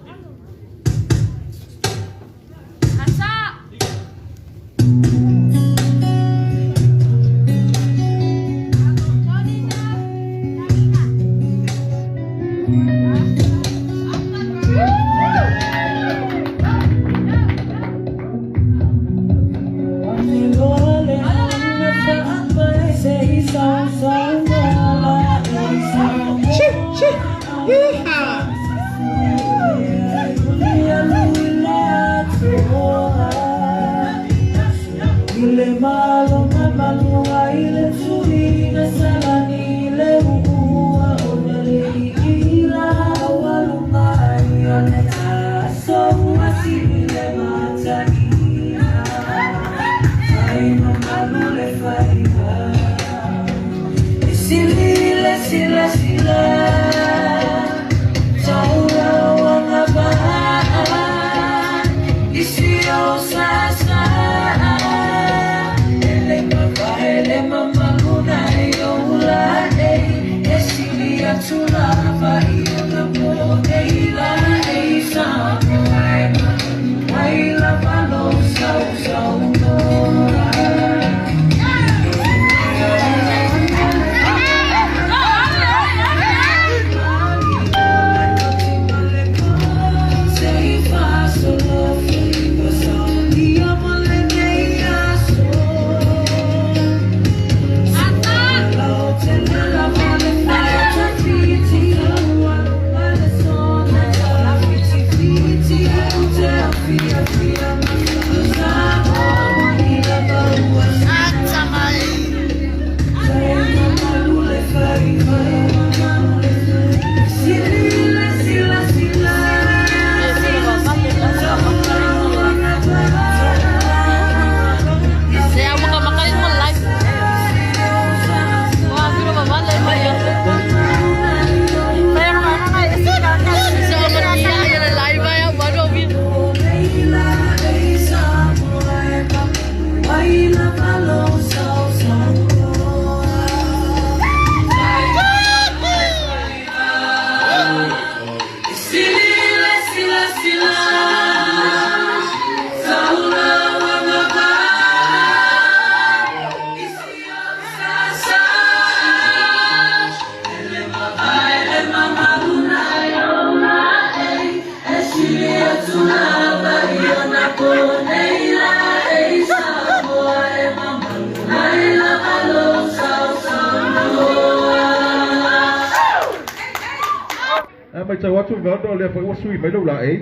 mai tau atu ngā no lea whai wasui mai lau la e.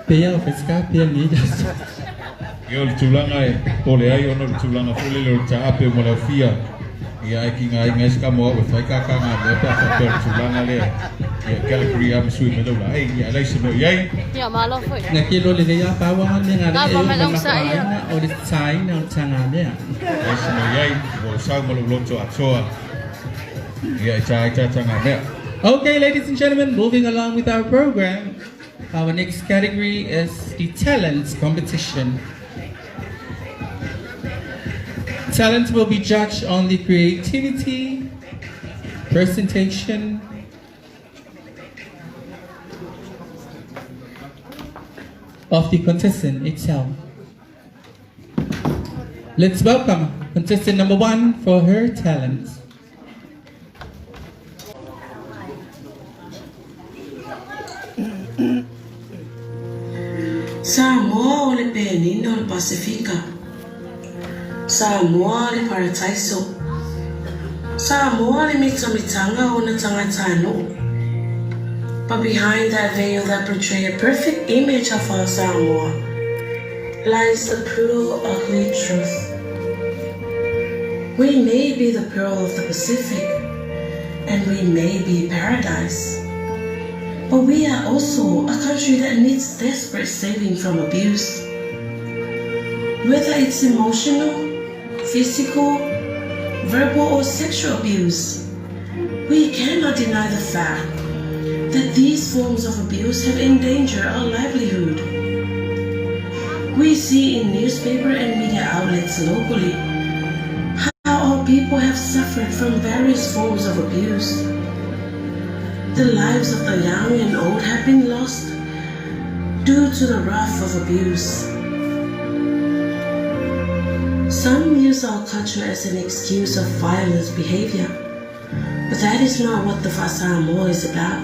Pea o wheska, pea ni jasu. Ia o le tūlanga e tole ai ono le tūlanga fule le o ta ape mo leo fia. Ia e ki ngā inga eska moa we whai kakanga le pa whai le tūlanga lea. Ia Calgary a masui mai lau la e. Ia leise no iai. Ia malo foi. Nga kilo le lea pawa me ngā le e o makaina o le taina o tanga mea. Leise no iai. Wo sau malo loto atoa. Ia e ta tanga mea. Okay, ladies and gentlemen, moving along with our program. Our next category is the talents competition. Talents will be judged on the creativity, presentation, of the contestant itself. Let's welcome contestant number 1 for her talents. Samoa o le Penina o le Pasifika. Samoa o le Parataiso. Samoa le mitamitanga o na tangata no. But behind that veil that portray a perfect image of our Samoa lies the cruel, ugly truth. We may be the pearl of the Pacific, and we may be paradise. But we are also a country that needs desperate saving from abuse. Whether it's emotional, physical, verbal, or sexual abuse, we cannot deny the fact that these forms of abuse have endangered our livelihood. We see in newspaper and media outlets locally how our people have suffered from various forms of abuse. The lives of the young and old have been lost due to the wrath of abuse. Some use our culture as an excuse of violent behavior, but that is not what the Samoa is about.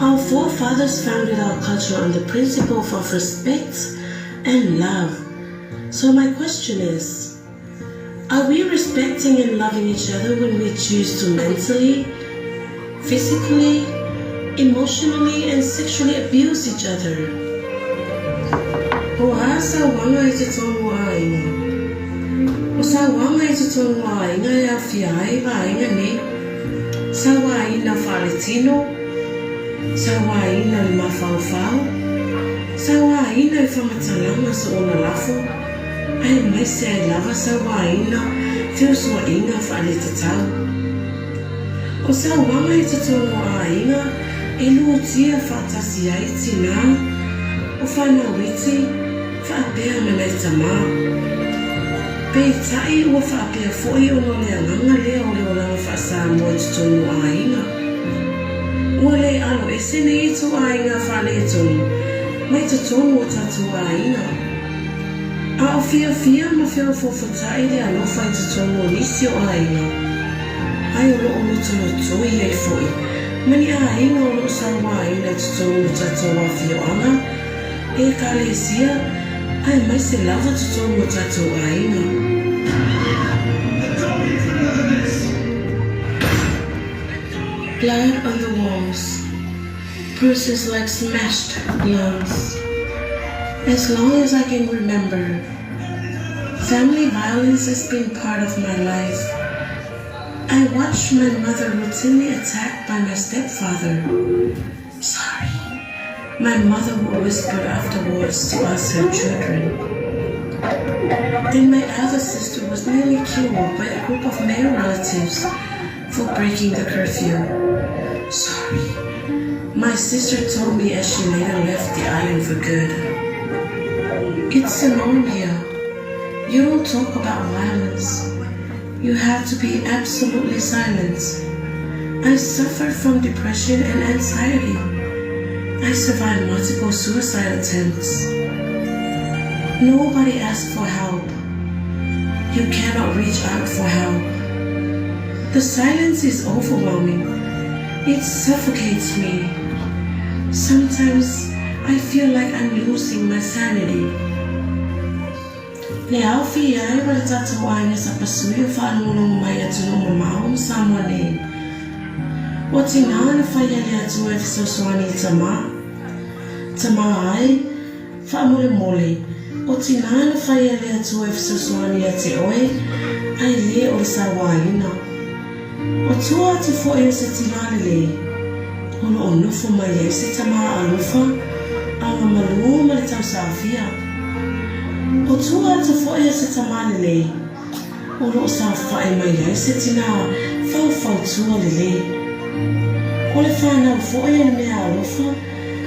Our forefathers founded our culture on the principle of respect and love. So my question is, are we respecting and loving each other when we choose to mentally, physically, emotionally, and sexually abuse each other? O asa wanga i te tonu ainga. O sa wanga i te tonu ainga e a whiai wa ainga ne. Sa wa ina whaletino. Sa wa ina i mawhauwhau. Sa wa ina i whamatalanga sa ona lafo. Ai mai se ai lava sa wa ina whiusua inga whaletatau. O sa wanga i te tonu ainga e lua tia whaatasi ai tina o whana witi whaapea mana i tamaa. Pei tai ua whaapea foi o no lea nganga lea o leo langa whaasamoa i te tonu ainga. Ua le alo e sene i tu ainga whale e tonu mai te tonu o tatu ainga. A o fia ma whia fofatai le alofa i te tonu o nisi o ainga. Ai o loo luto no tui ai foi. Mani a inga o loo sawa ina te tonu o tatou a whioanga. E ka le sia, ai mai se lava te tonu o tatou a inga. Blood on the walls, bruises like smashed lungs. As long as I can remember, family violence has been part of my life. I watched my mother routinely attacked by my stepfather. Sorry. My mother would whisper afterwards to us, her children. Then my elder sister was nearly killed by a group of male relatives for breaking the curfew. Sorry. My sister told me as she later left the island for good. It's the norm here. You don't talk about violence. You have to be absolutely silent. I suffered from depression and anxiety. I survived multiple suicide attempts. Nobody asked for help. You cannot reach out for help. The silence is overwhelming. It suffocates me. Sometimes I feel like I'm losing my sanity. Le haufi ai wale tata wainga Sapasui o whanulungu mai atu no mamau Samoane. O tina ni whaia le atu e fisosoani I tama. Tama ai, whaamole mole. O tina ni whaia le atu e fisosoani a te oe, ai le o le sawaina. O tua atu fo e se tina le. Ono o nufo mai e se tama alufa, anga malu ma le tau sawhia. O tua atu fo e se tama le. Ono o sa whae mai e se tina fau tua le. O le whanau fo e na mea alufa,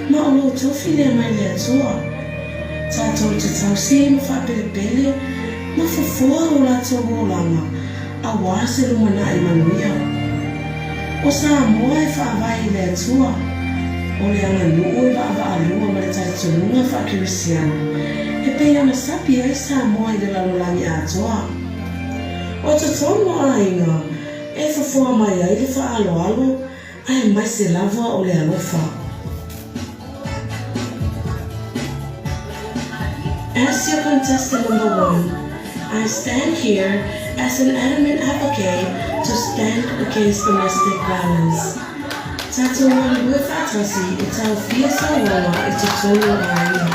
ma o lo tofi le mai le atua. Tātou te tau si ma whapelepele, ma fufua o lato o langa, a wase lumana e manuia. O sa moa e whaavai le atua, o le anga nuu e wa alua ma le taitununga whakirisiana, e pei ana sapi ai sa moa I le lalolangi atua. O te tono a inga, e fufua mai ai le wha alo, ai mai se lava o le alofa. As your contestant number 1, I stand here as an adamant advocate to stand against domestic violence. Tato wani fatasi itau fierce wala itutono aina.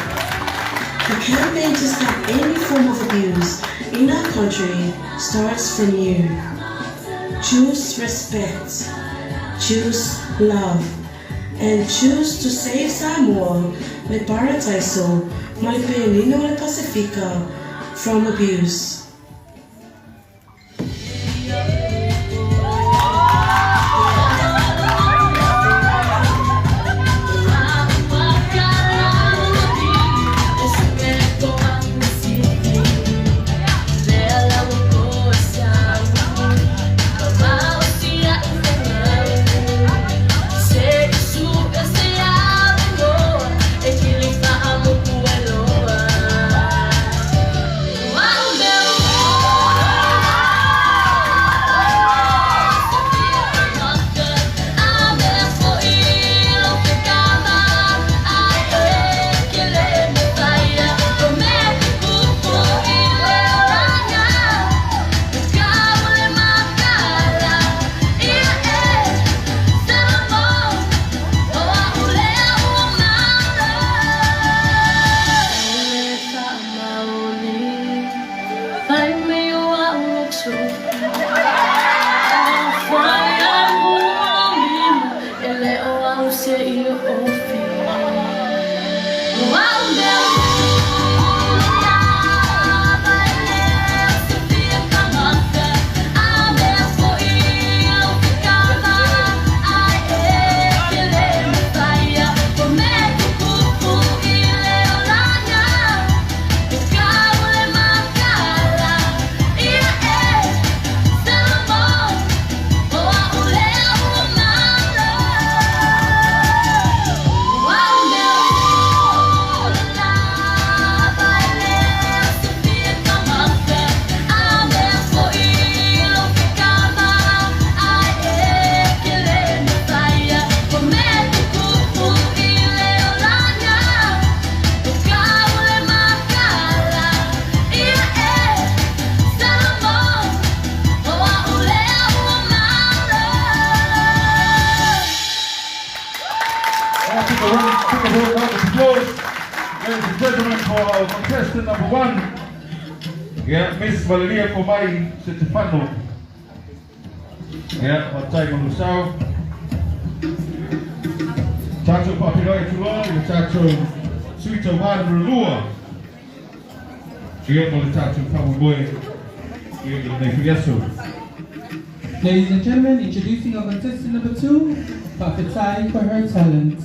The campaign to stop any form of abuse in our country starts from you. Choose respect, choose love, and choose to save Samoa me parataiso mai penino le Pacifica from abuse. Ladies and gentlemen, for our contestant number 1, Miss Valeria Komai Stefano. Matai Manusau. Tato Papiloi Tuloi, Tato Suito Marulua. Mo Tato Pamboy. Ladies and gentlemen, introducing our contestant number 2, Papatai for her talent.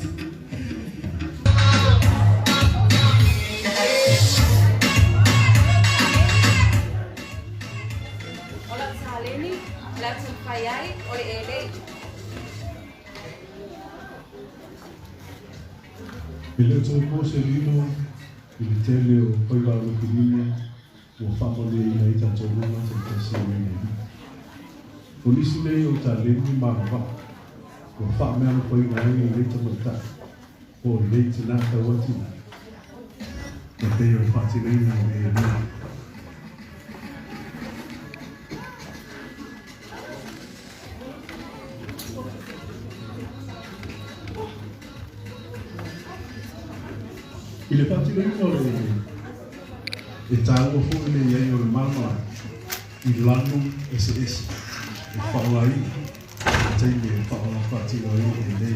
Ele o moço lino, ele tele o coiba o filhinho, o famole na ita tolu na tenta se vene. Polisi le o ta le ni mava, o fa me am coi na ni le ta o le tina ta watina. O te o fa ti le ni e ni. I le pati le ino e tāua fōi le iai o le mama I lanu ese. E whaolai, teime e whaola pati o e nei.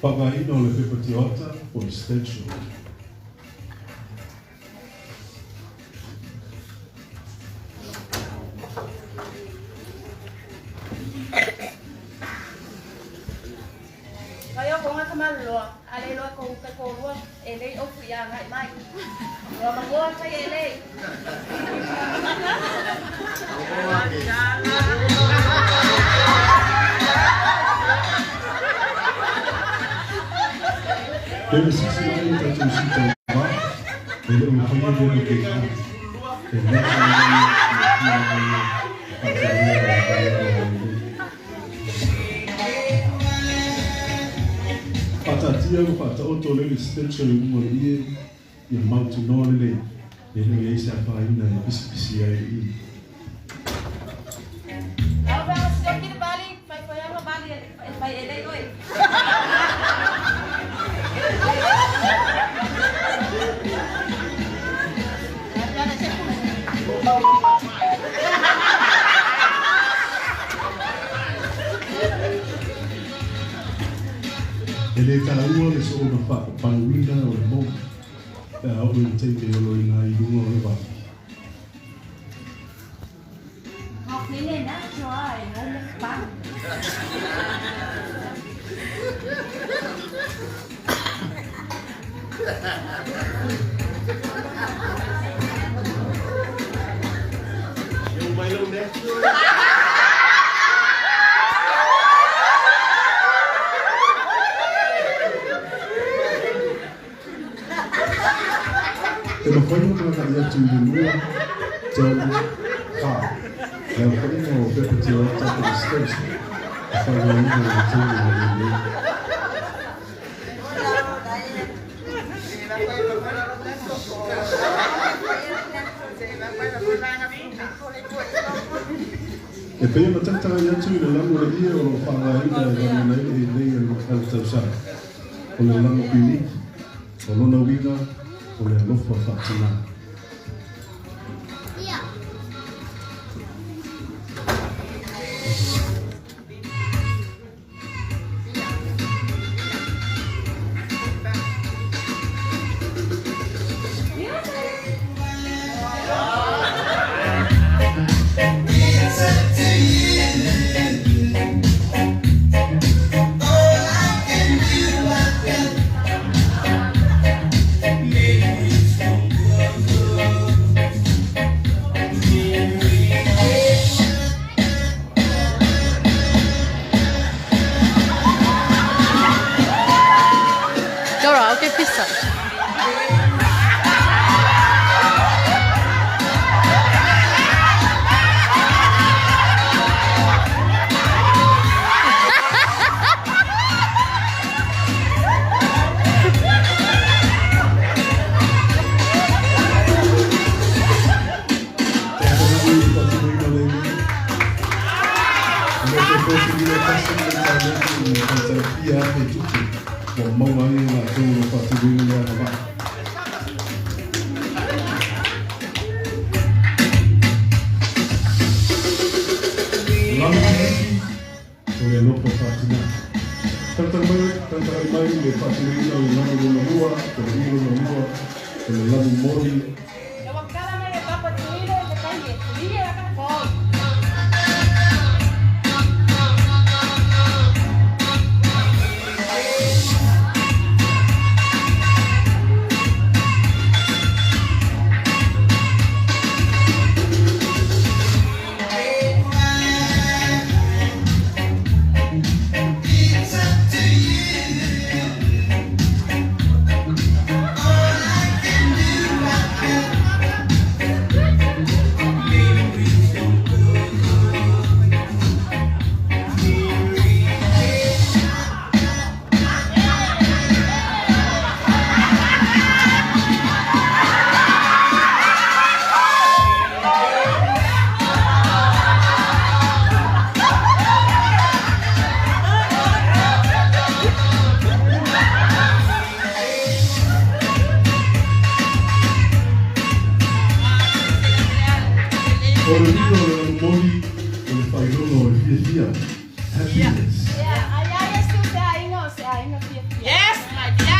Whakaino le pepati ota o extension. Kayo kung nga kamalua, alay lo ako kakorua, elay o kuya nga imay. Lo magwa kay elay. Deve se ensinar a fazer um sítio lá, ele não foi ele que está. Ele Patatia o pata o tole le stretcher o mo ie e mount no le ele se apaina e pisi ai. Aba sa kini bali, pai pai ano bali, pai elay oi. Ele tāua le so na panuina o le mo. E au le teite o lo ina I lunga o le wā. Học đi lên đó rồi, nó lên băng. Yung may long next. E ma whainu mana ka ia tu lua tau ka. E a whainu o pepati o tapu the station. E whainu o ina o tūna o le. E pēia ma tata ia tu I le lango le ia o lo whangaina e rana nei e nei e al tausara. O le lango pili, o lona wina, o le alofa whatina. Happiness. Yes, my dear.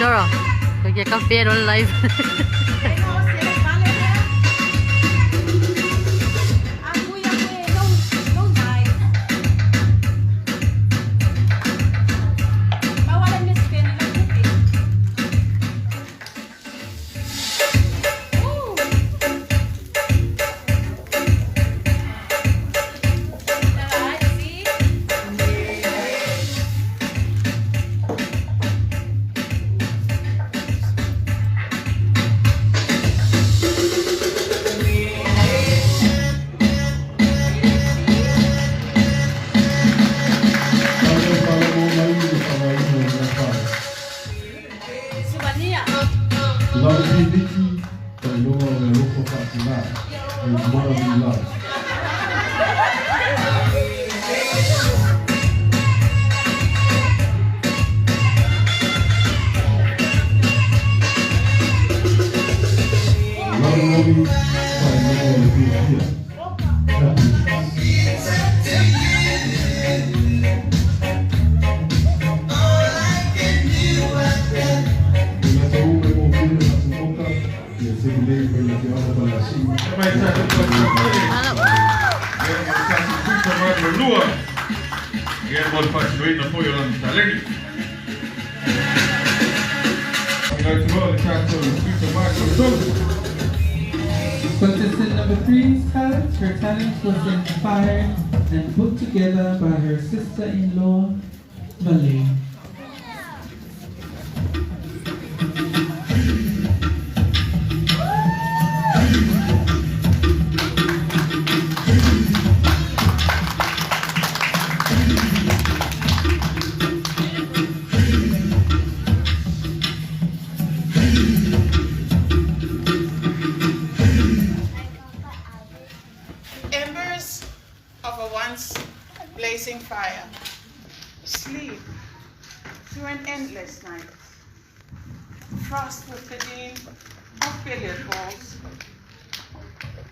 Joro, pergi kafe on live. Contestant number 3's talent. Her talent was inspired and put together by her sister-in-law, Valee. fire, sleep through an endless night, frost with the din of billiard balls,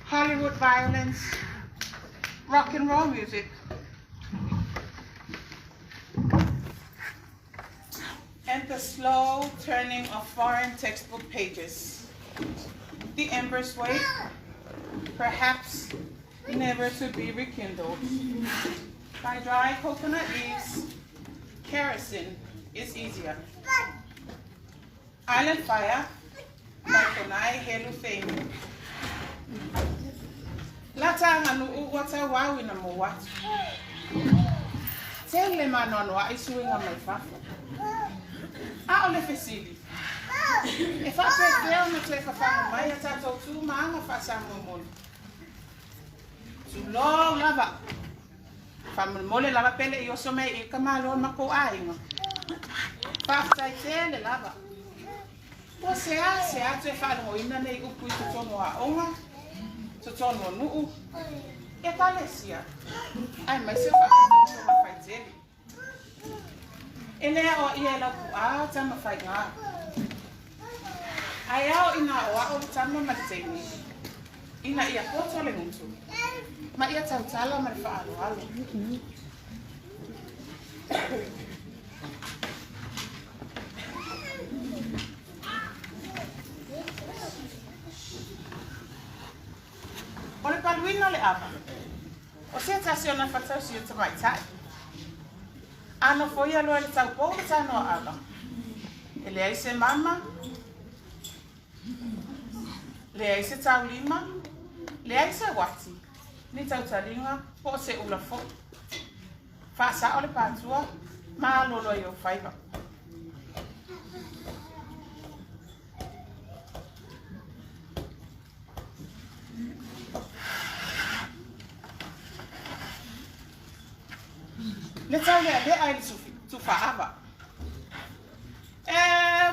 Hollywood violence, rock and roll music, and the slow turning of foreign textbook pages. The embers wait, perhaps never to be rekindled. By dry coconut leaves, kerosene is easier. Island fire, by Konai Helu Fame. Latanga nu wata wawi na mowat. Tele manon wa isuinga mai fafa. Ole fesili. E fa perdeu na tlefa fa mai ata tu manga fa sa momon. Tu lo lava. Fa mole lava pele io so mai e kamalo mako ainga. Fa sai tele lava. O se a te fa no ina nei upu tu tono a onga. Tu tono nu. E talesia. Ai mai se fa no fa tele. Ele o ia la ku tama fai nga. Ai ao ina o tama mateni. Ina ia poto le muntu. Ma ia tala ma fa alo. Ole palwino le apa. O se tasiona fatau si o mai tai. Ano foi a loa le tau pou le tau noa ala. Ele ai se mama. Le ai se tau lima. Le ai se wati. Ni tau taringa po se ula fo. Fasa o le patua. Ma lolo i o whaiva. Le tau le ai le tu whaava.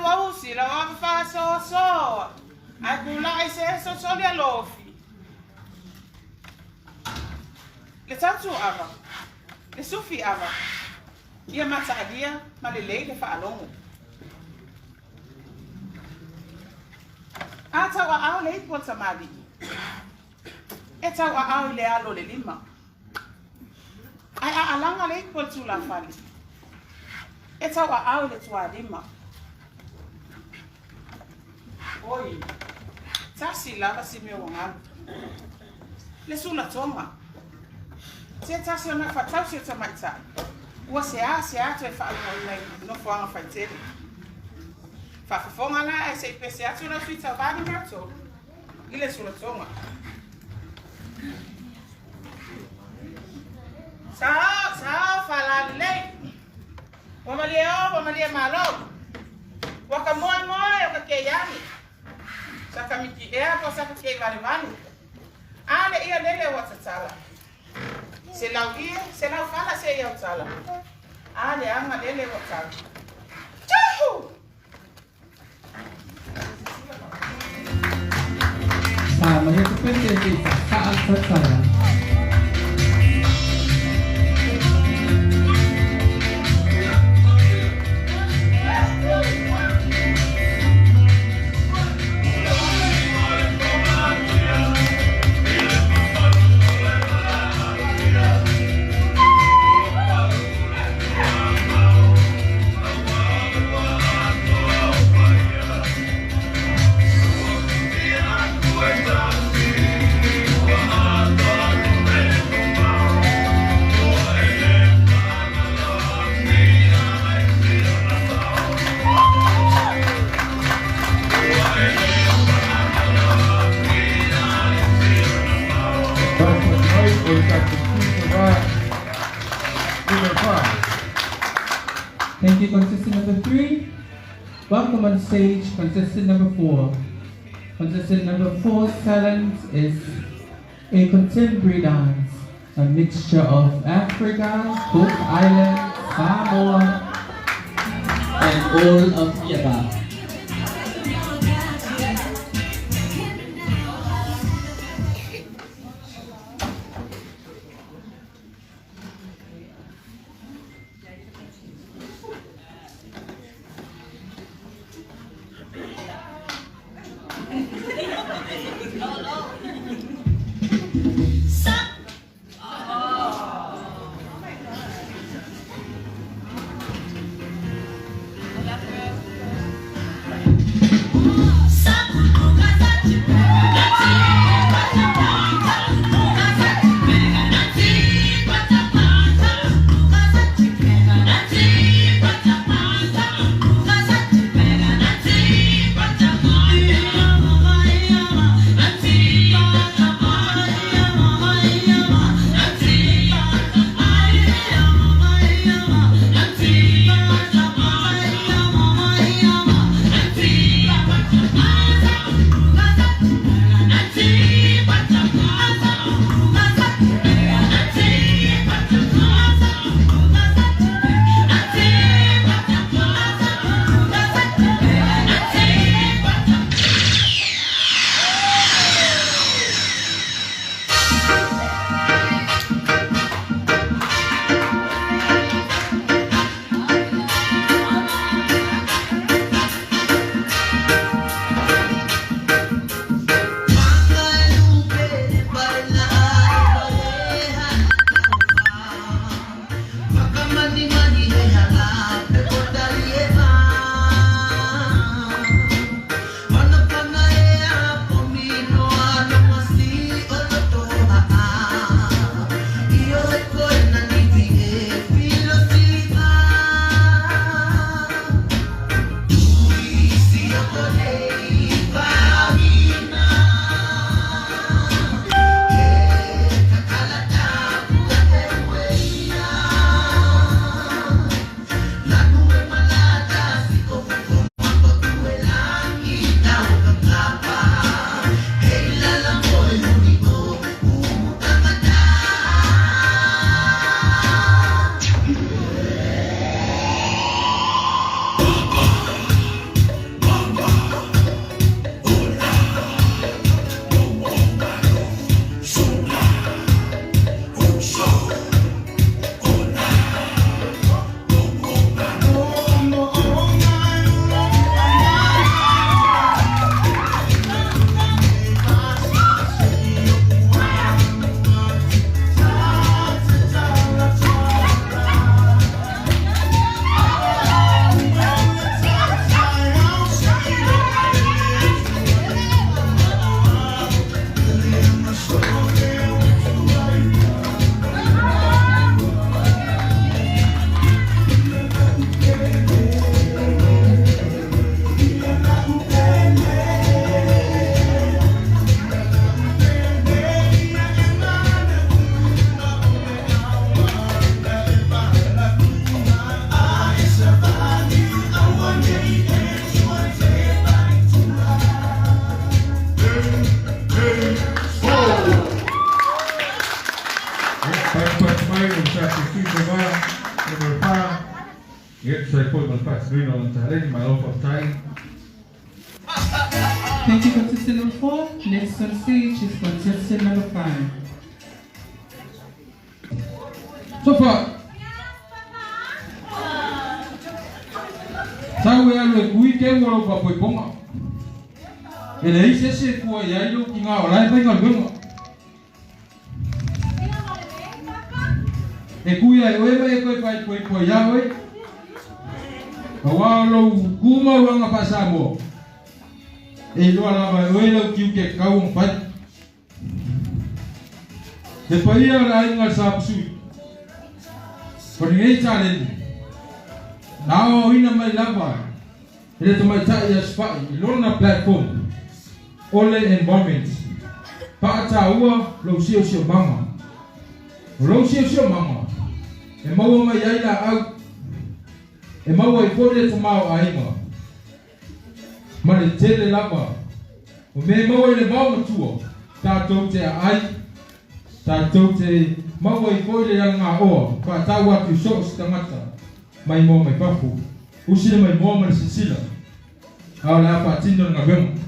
Wau si la wau wha so. Ai kula ai se so le alofi. Le tau tu ava. Le sufi ava. Ia mata adia ma le le whaalongo. A tau a au le ipo tamali. E tau a au le alo le lima. Ai a alanga le ipo tu la fali. E tau a au le tua lima. Oi. Tasi lava si me wangalu. Le sula tonga. Se tasi ona fatau si o tamaita. Ua se a tu e whaalongo nei no fuanga whaitere. Whafafonga la e se ipe se atu na fita vani mato. Ile sula tonga. Sao falali lei. Wamalia malo. Waka moe o ke yami. Saka miki ea po saka ke vani. Ale ia lele watatala. Se lau fala se ia utala. Ale anga lele watala. Chahu! Sama ya kupende kita saat percaya. Thank you, contestant number 3. Welcome on stage, contestant number 4. Contestant number 4's talent is a contemporary dance, a mixture of Africa, Cook Islands, Samoa, and all of the above. Ia sai poi mal whaatinui no taleni mai ofa tai. Thank you, contestant number 4. Next on stage is contestant number 5. So far. Tau e alo e kui ke waro pa poi ponga. E le ise se kua i ailo ki ngā orai pai ngā luenga. E kui ai oe mai e koe pai poi poi ia oe. Ka walo kuma wanga pa sa mo. E loa lava e oe lau kiu ke kau ngpai. Te pai ia rai ngā Sapasui. Koni ngei challenge. Nao ina mai lava. Ele to mai tai ia spai. Lona platform. Ole environment. Paata ua lo sio mama. Lo sio mama. E maua mai ai la au. E maua I pole to mau ainga. Ma le tele lava. O me maua I le mau matua. Tātou te ai. Tātou te maua I pole la ngā oa. Paata ua tu so stangata. Mai mo mai papu. Usile mai mo mai sisila. Au la pa tino ngā wema.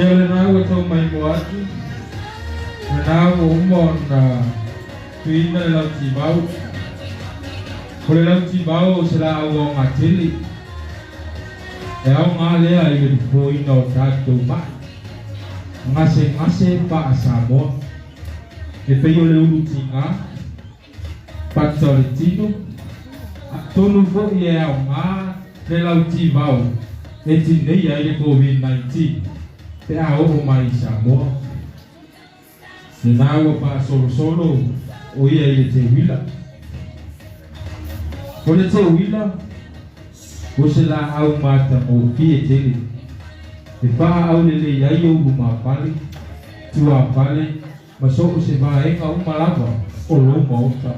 Ele nau e tau mai mo atu. Me nau o umon tuina le lau timau. Ko le lau timau se la au o ngā tili. E au ngā lea I le poina o tātou mai. Ngase pa a Samoa. E pei o le ulu tinga. Pata o le tino. Tonu fo I e au ngā le lau timau. E tinei ai le COVID-19. Te a o mai Samoa. Te nāua pa solo o ia I le te wila. O le te wila, o se la au mata o ki e tele. Te paa au le iai o uma pale, tua pale, ma so o se vaenga uma lava o loma ota.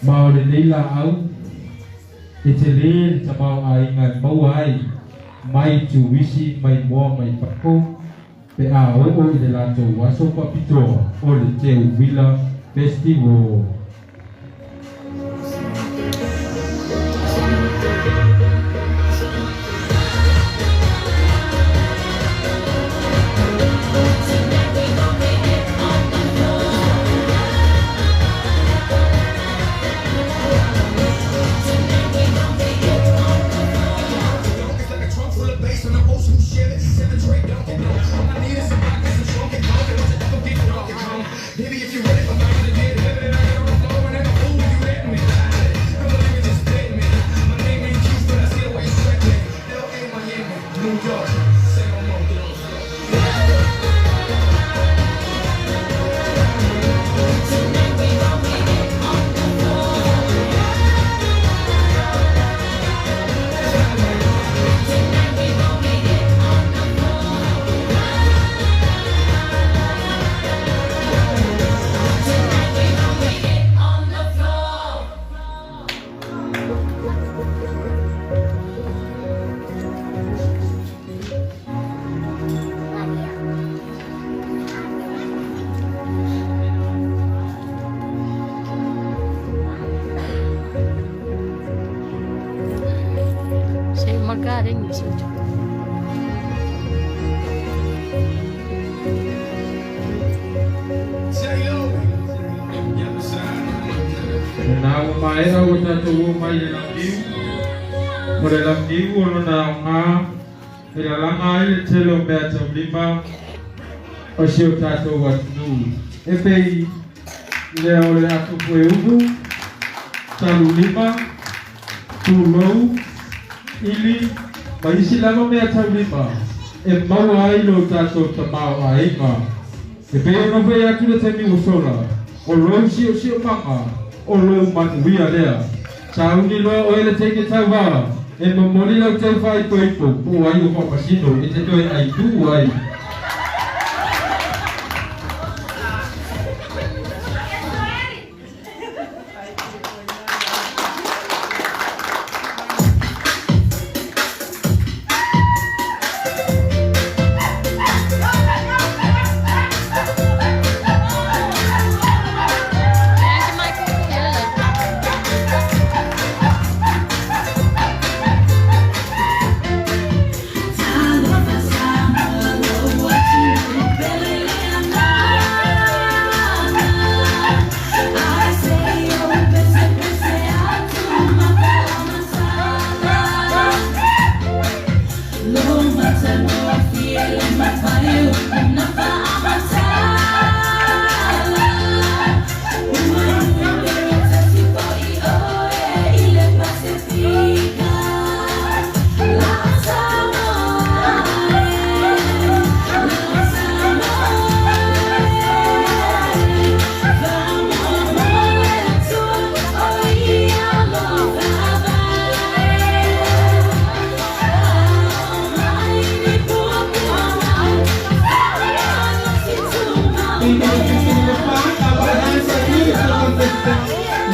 Ma o le leila au, e te le ta mau ainga mau ai, mai tu wisi mai moa mai pako pe a o I le lato waso papitoa o le te wila festival. Trunk full of bass on the old school Chevy, 7 Drake, don't get no Now my o tatou mai le lambiu. O le lambiu o lona ngā. E la langa ai le telo mea tau lima. O si o tatou atunu. E pei le o le atu pue umu. Talu lima. Tulou. Ili. Ma isi lama mea tau lima. E mau ai lo tatou tamau a inga. E pei o nove atu le temi usola. O lou si o manga. O lou manuia lea. Tauni loa o ele teke tau wā. E mamoli lau tau whai koipo. O ai o whapasino. E te toi ai tu ai.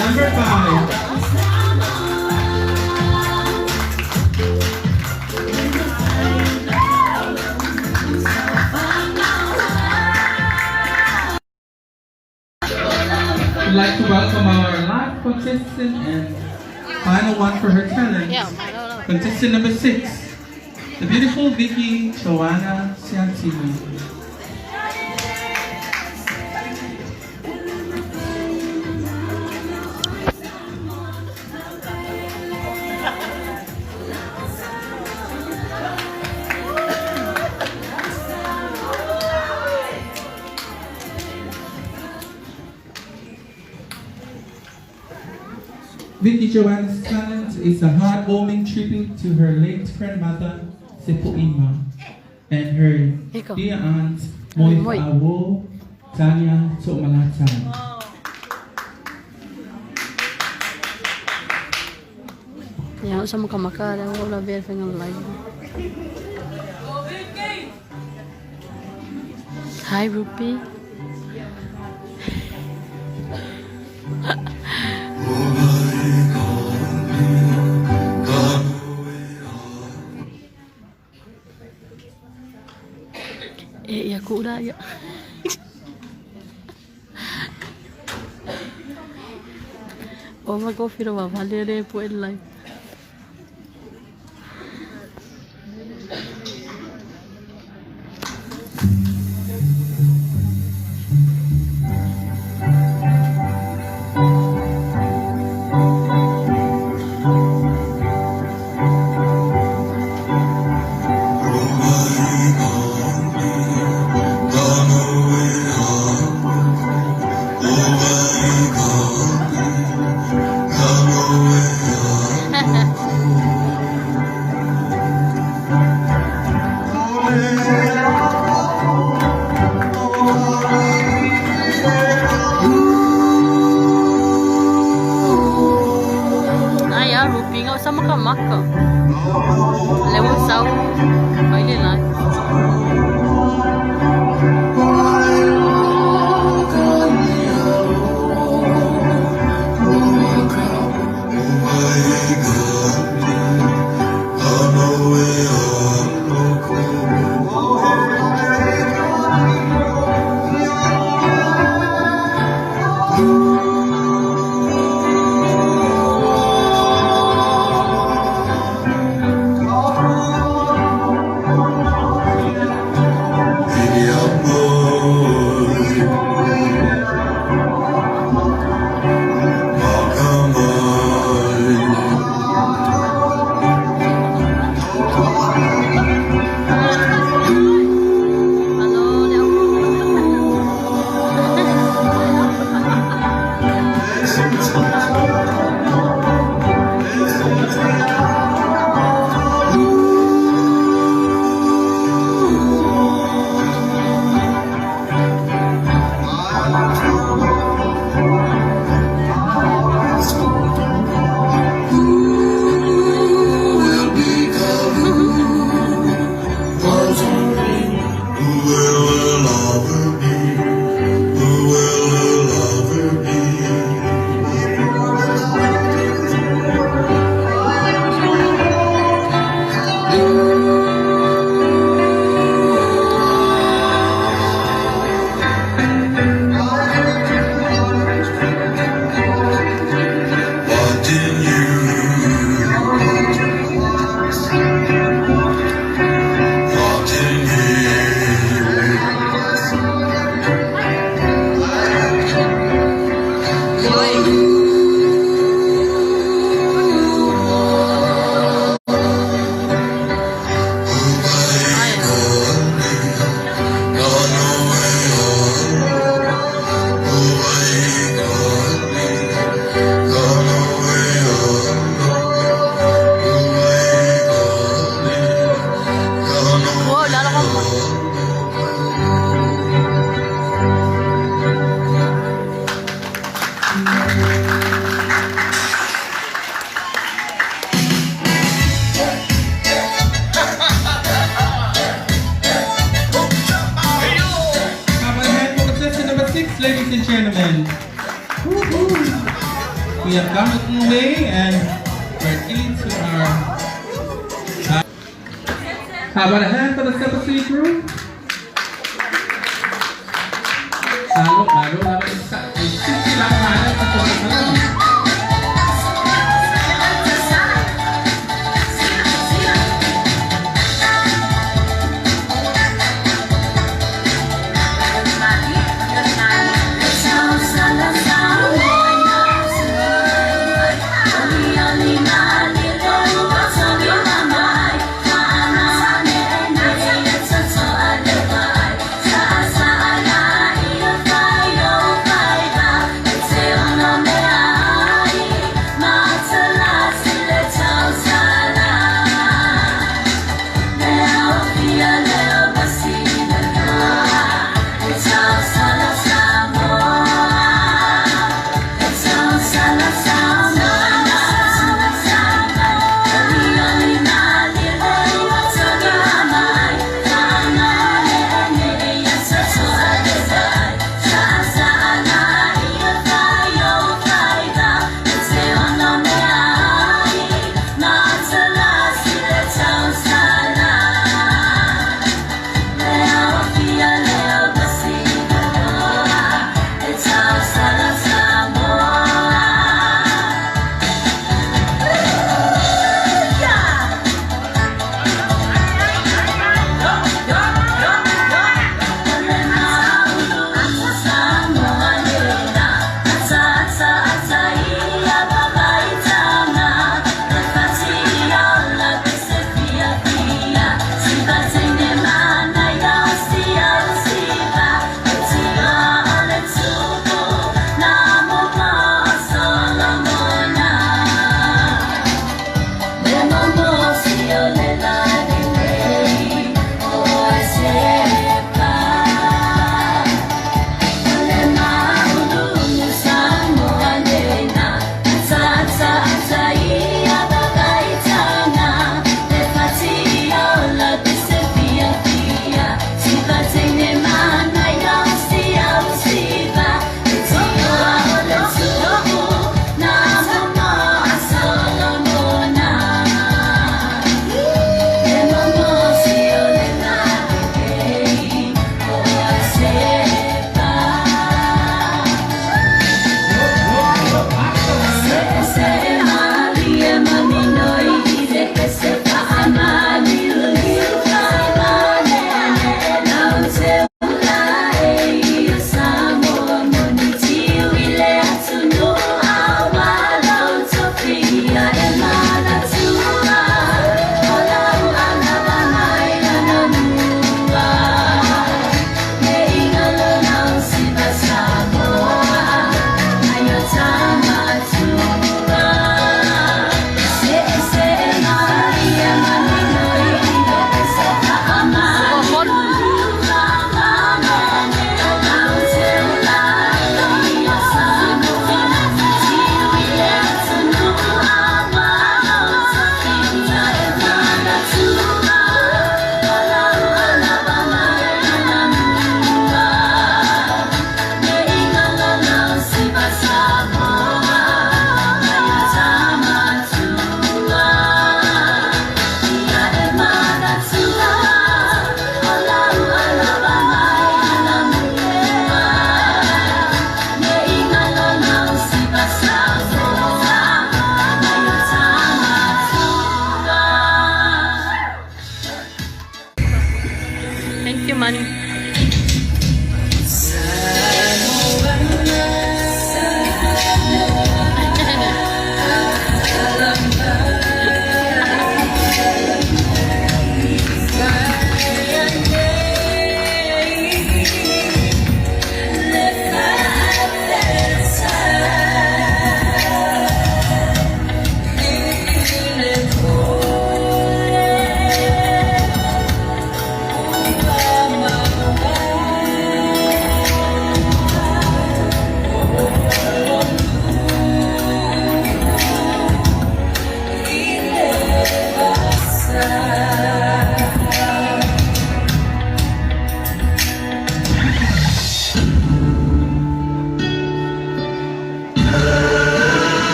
Number 5. We'd like to welcome our last contestant and final one for her talent. Contestant number 6, the beautiful Vicky Joanna Siantini. Vicky Joanna's talent is a heartwarming tribute to her late grandmother, Sepuima, and her dear aunt, Moi Awo, Tanya Tomalatan. Ya, sama kamaka ada wala ver fengal live. Hi Rupi. Ya kuda ya. Oma ko firo va valere po el live. Sama ka maka. Lewo sau. Pwede lang. Ladies and gentlemen, we have gotten away and we're into our. How about a hand for the Sapasui crew?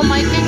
Michael.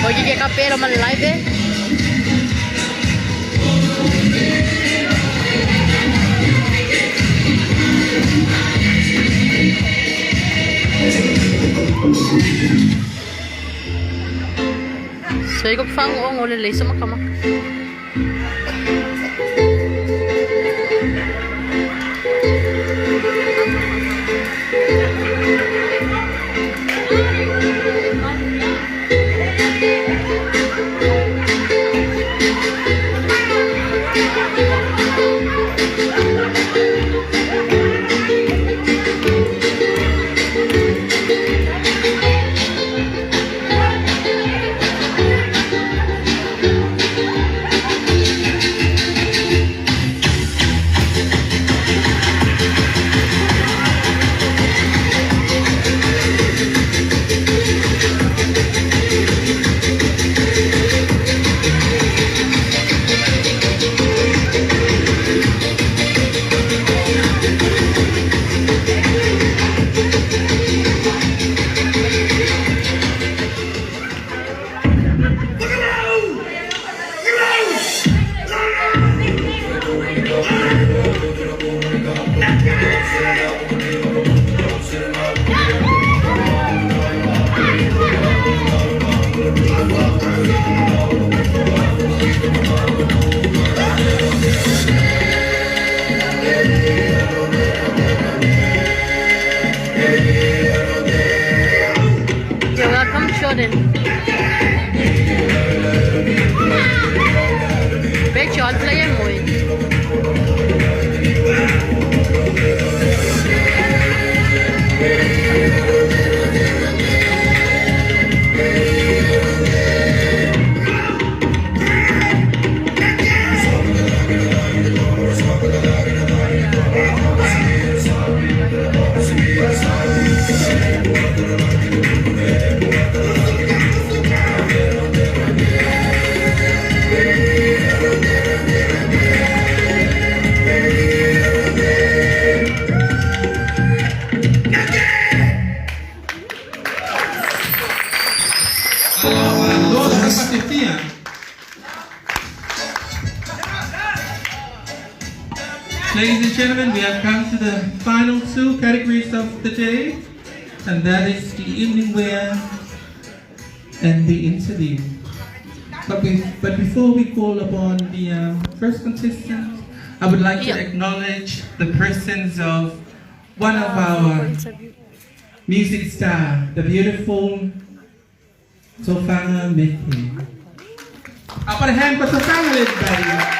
Oye, que capero man live eh. So, ikut fang uang oleh lesa makamak. You're welcome, Jordan. Bet you all play a Ladies and gentlemen, we have come to the final two categories of the day, and that is the evening wear and the interview. But before we call upon the first contestant, I would like to acknowledge the presence of one of our music stars, the beautiful Tofanga Meke. I'll put a hand for Tofanga, everybody.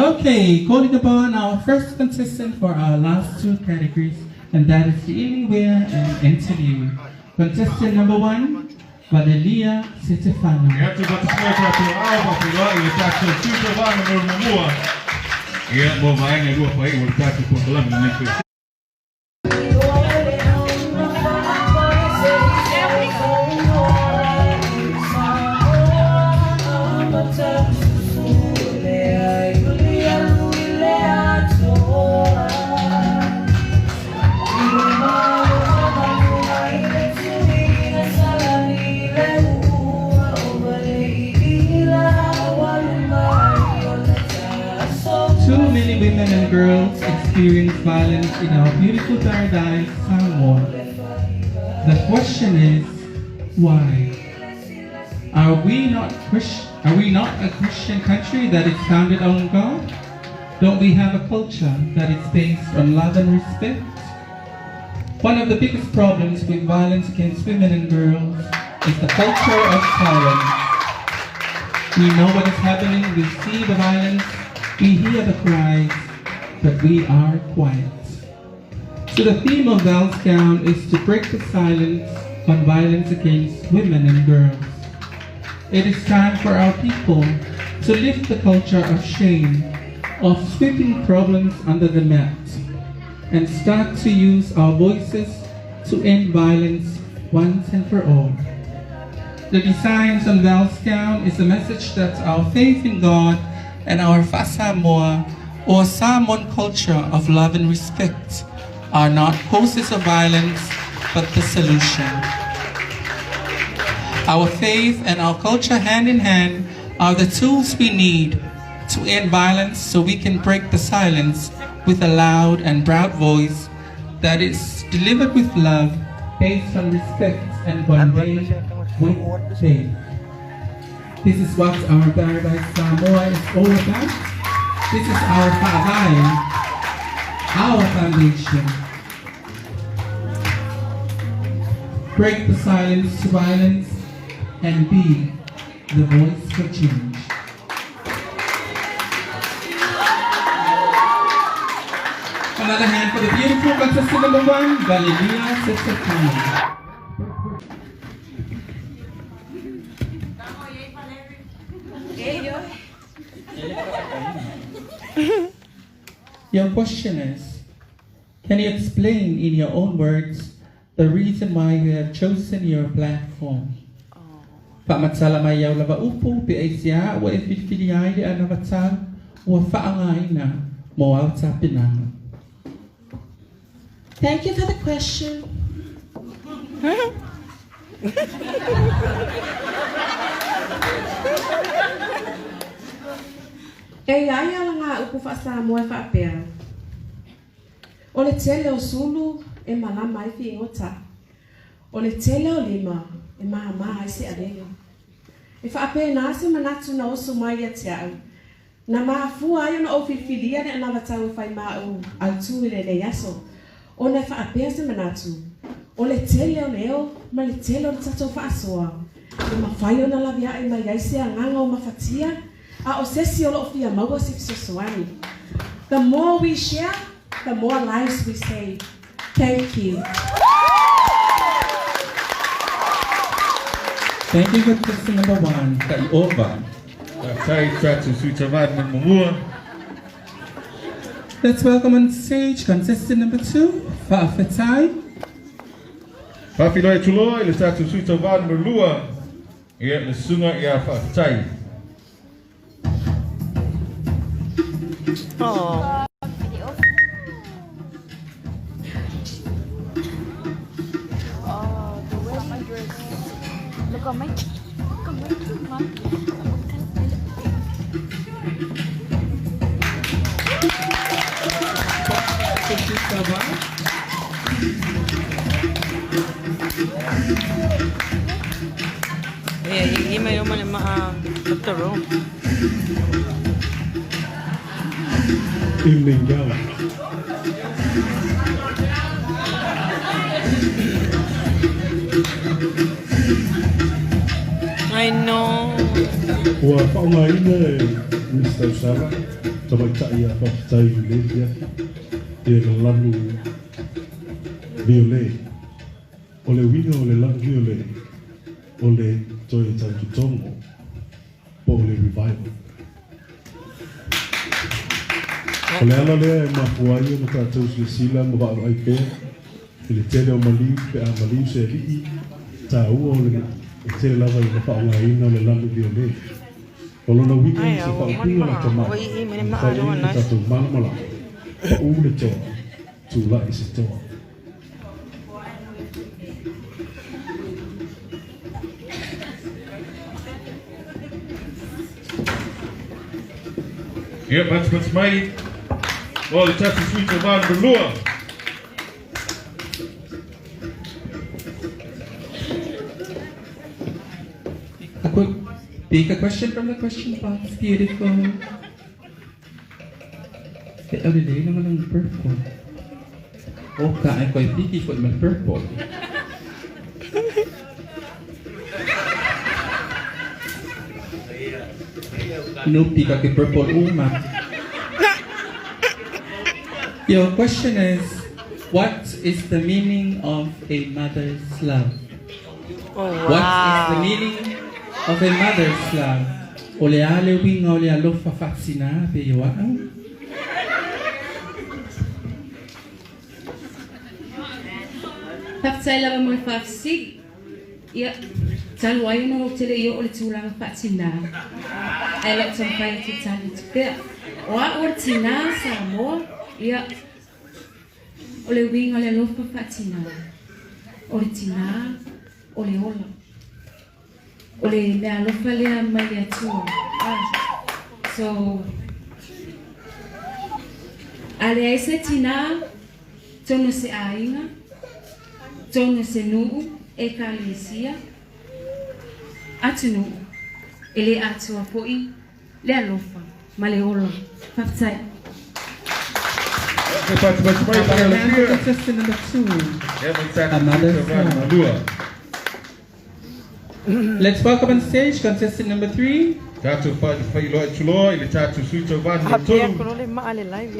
Okay, calling upon our first contestant for our last two categories, and that is the evening wear and interview. Contestant number 1, Valeria Stefano. Too many women and girls experience violence in our beautiful paradise, Samoa. The question is, why? Are we not a Christian country that is founded on God? Don't we have a culture that is based on love and respect? One of the biggest problems with violence against women and girls is the culture of silence. We know what is happening, we see the violence, we hear the cries, but we are quiet. So the theme of Val's gown is to break the silence on violence against women and girls. It is time for our people to lift the culture of shame, of sweeping problems under the mat, and start to use our voices to end violence once and for all. The designs on Val's gown is a message that our faith in God and our Fasamoa or Samoan culture of love and respect are not causes of violence, but the solution. Our faith and our culture hand in hand are the tools we need to end violence so we can break the silence with a loud and proud voice that is delivered with love, based on respect and conveyed with faith. This is what our Paradise Samoa is all about. This is our Pa'avai, our foundation. Break the silence to violence and be the voice for change. Another hand for the beautiful contestant number 1, Valeria Stefano. Your question is, can you explain in your own words the reason why you have chosen your platform? Pamatsalamayyaw lava upo piaisya wa ifilfiliyay di anavatsal wa faangay na mawal sa pinang. Thank you for the question. E aia nga upu Fasamoa e whaapea. O le tele o sulu e malama i fi ingota. O le tele o lima e maha ai se alenga. E whaapea na ase manatu na oso mai a te au. Na maafua ai ona o whiwhiria ne ana watau whai mau au tuile le yaso. O ne whaapea se manatu. O le tele o leo, ma le tele o le tato whaasoa. E mawhai o na lavia e mai aise a nganga o mawhatia. A o sesi o lo fia maua sifsosoani. The more we share, the more lives we save. Thank you. Thank you for contestant number 1, Kaioba. Let's welcome on stage contestant number 2, Fa'afetai. Fa'afiloi tuloi le tatu suita van merlua. Ia le sunga ia Fa'afetai. Oh. Oh, the way my dress. Look at my mom. Thank you so much. Yeah, may naman Dr. Rome. Illegal. I know. Ua whaongaina Mr. Usala, tamaitai a whapitai Uleia, e le lanu viole. O le winga o le lanu viole, o le toi tantutongo, po o le revival. O le ala lea e mafuai o na tātou le sila ma wa'alo ai pēr, e le tele o maliu pe a maliu se li'i, tā ua o le e tele lava i na whaongaina o le lanu viole. O lona weekend se whaupinga la tamai, whai i tātou malamala, pa u le toa, tū lai se toa. Yeah, what's my all the Sapasui van Belua. Take a question from the question box. Beautiful. The other day naman ang purple. Oh, kain ko yung tiki ko naman purple. No, pika ke purple uma. Your question is, what is the meaning of a mother's love? Oh, wow. What is the meaning of a mother's love? Ole ale winga ole alofa fatsina be yo ang. Fatsai lava mo fafsi. Ya, talway no tele yo ole tulang fatsina. I like some kind to tell it. Wa ortina sa mo. Ya. Ole winga ole alofa fatsina. Ortina ole ola. Ole me alofa le mai tu. So ale ese tina tono se ainga. Tono se nu e kalesia. Atunu ele atua foi le alofa male ola. Faftai. Contestant number 2. A mother's love. Let's welcome on stage contestant number 3. Tatu Failo Chulo, ile tatu Suito van Tolu.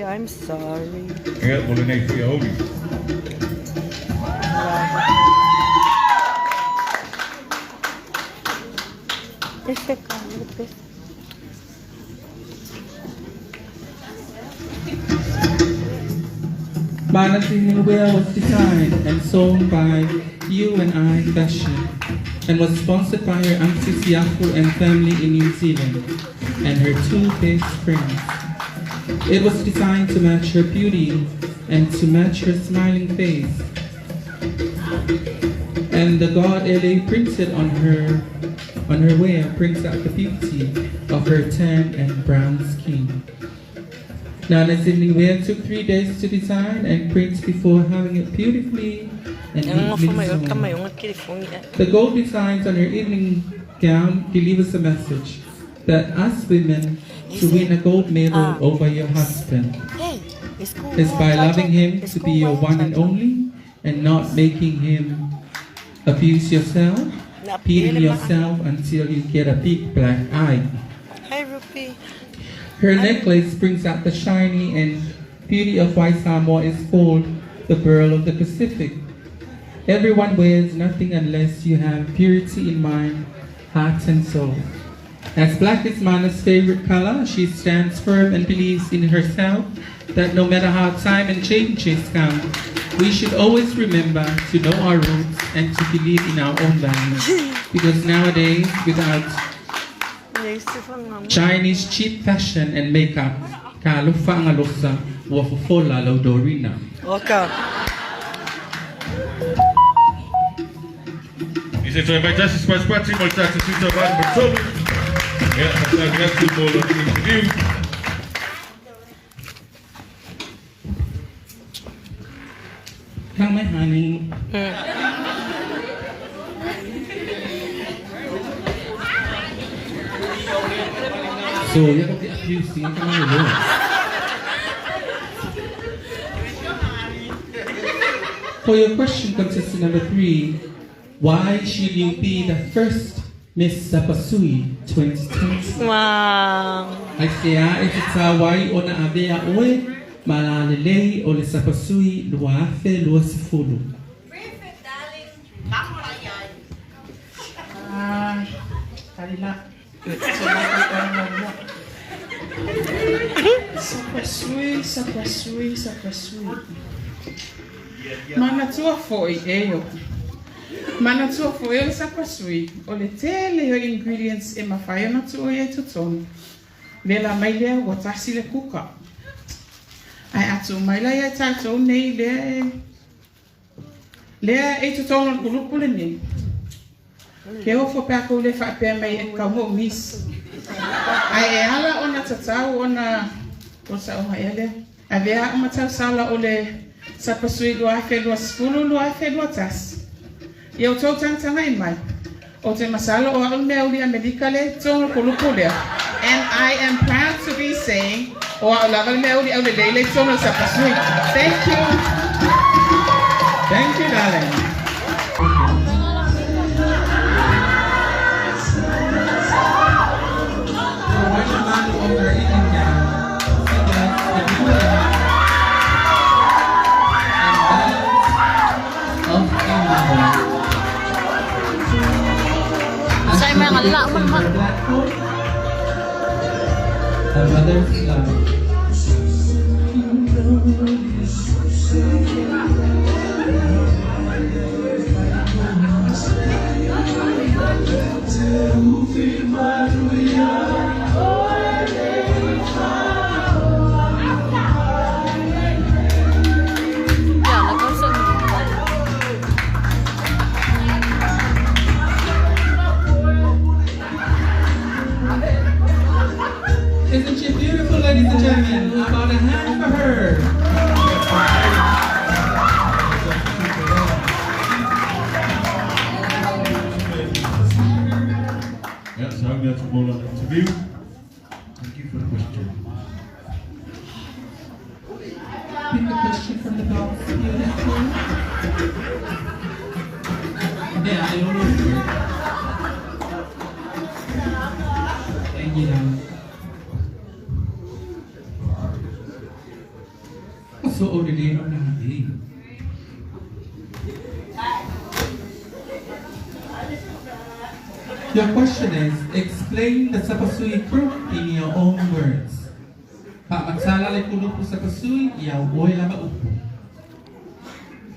I'm sorry. Yeah, mole nei for holy. Manasini Wheel was designed and sewn by You and I Fashion and was sponsored by her Auntie Siafu and family in New Zealand and her 2 best friends. It was designed to match her beauty and to match her smiling face. And the God LA printed on her wear brings out the beauty of her tan and brown skin. Nana's evening wear took 3 days to design and print before having it beautifully and neatly sewn. The gold designs on her evening gown delivers a message that us women to win a gold medal over your husband is by loving him to be your one and only and not making him abuse yourself, beating yourself until you get a big black eye. Hi, Rupi. Her necklace brings out the shiny and beauty of why Samoa is called the Pearl of the Pacific. Everyone wears nothing unless you have purity in mind, heart and soul. As black is Mana's favorite color, she stands firm and believes in herself that no matter how time and changes come, we should always remember to know our roots and to believe in our own values. Because nowadays, without Chinese cheap fashion and makeup, ka lufa nga lusa wa fofola lo dorina. Okay. Is it by Justice Pasquati or Justice Suito van Bertolu? Yeah, that's a good interview. Come, my honey. So you're going to be abusing ang kamay mo. For your question, contestant number 3, why should you be the first Miss Sapasui 2020. Wow. Ai te a e te tāwai o na avea oe, ma la lelei o le Sapasui lua afe lua sifulu. Kalila. Sapasui. Mana tua foi eo. Mana tua foi o sapasui. O le tele o ingredients e mawhai ona tua e tutono. Lela mai lea ua tasi le kuka. Ai atu mai lea e tātou nei lea e tutono kulupu le nei. Ke ofo pe ako le whapea mai e kaumo mis. Ai e ala ona tatau ona o sa o hai lea. A vea o matau sala o le sapasui lua afe lua sifulu lua afe lua tasi. I au tau tangtanga i mai. O te masala o au mea uli Amerika le tono kulupu lea. And I am proud to be saying, o au lava le mea uli au le leile tono sapasui. Thank you. Thank you, darling. Saya memang elak pun mak. Isn't she beautiful, ladies and gentlemen? How about a hand for her? Yeah, so I'm going to roll on the interview. Thank you for the question. Pick a question from the box. Yeah, I don't know. Thank you, darling. So already on the Your question is, explain the Sapasui group in your own words. Pak matsala le kulupu Sapasui, ya woy lama upo.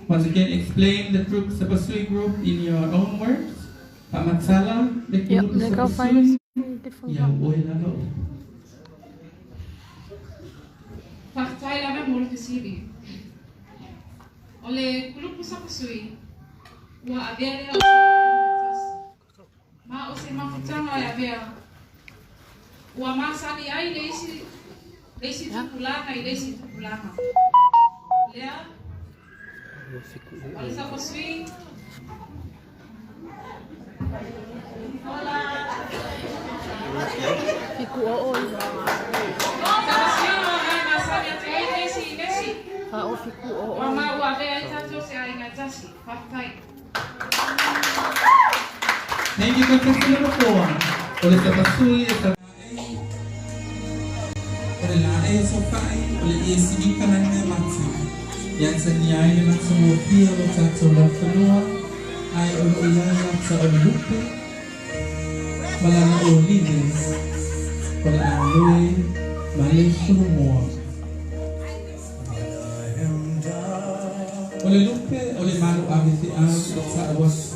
Once again, explain the group Sapasui group in your own words. Pak matsala le kulupu Sapasui, ya woy lama upo. Faktai lama mula kesini. Oleh kulupu Sapasui, wa avere o ma o se mafutanga ya vea. Wa masani ai leisi tupulana i leisi tupulana. Lea, oleh Sapasui. Hola. Fiku ooi. Fiku ooi. Mama wa vea itato se ai ngatasi. Faktai. Thank you for listening to the Oleh Sapasui, oleh lae sofai, oleh ECD kanannya mati. Yang seniai dengan semua pia tato la felua, ai oleh yang sa oleh lupa, malana olines, oleh aloi, malai semua. Oleh lupa, oleh malu abisi sa awas.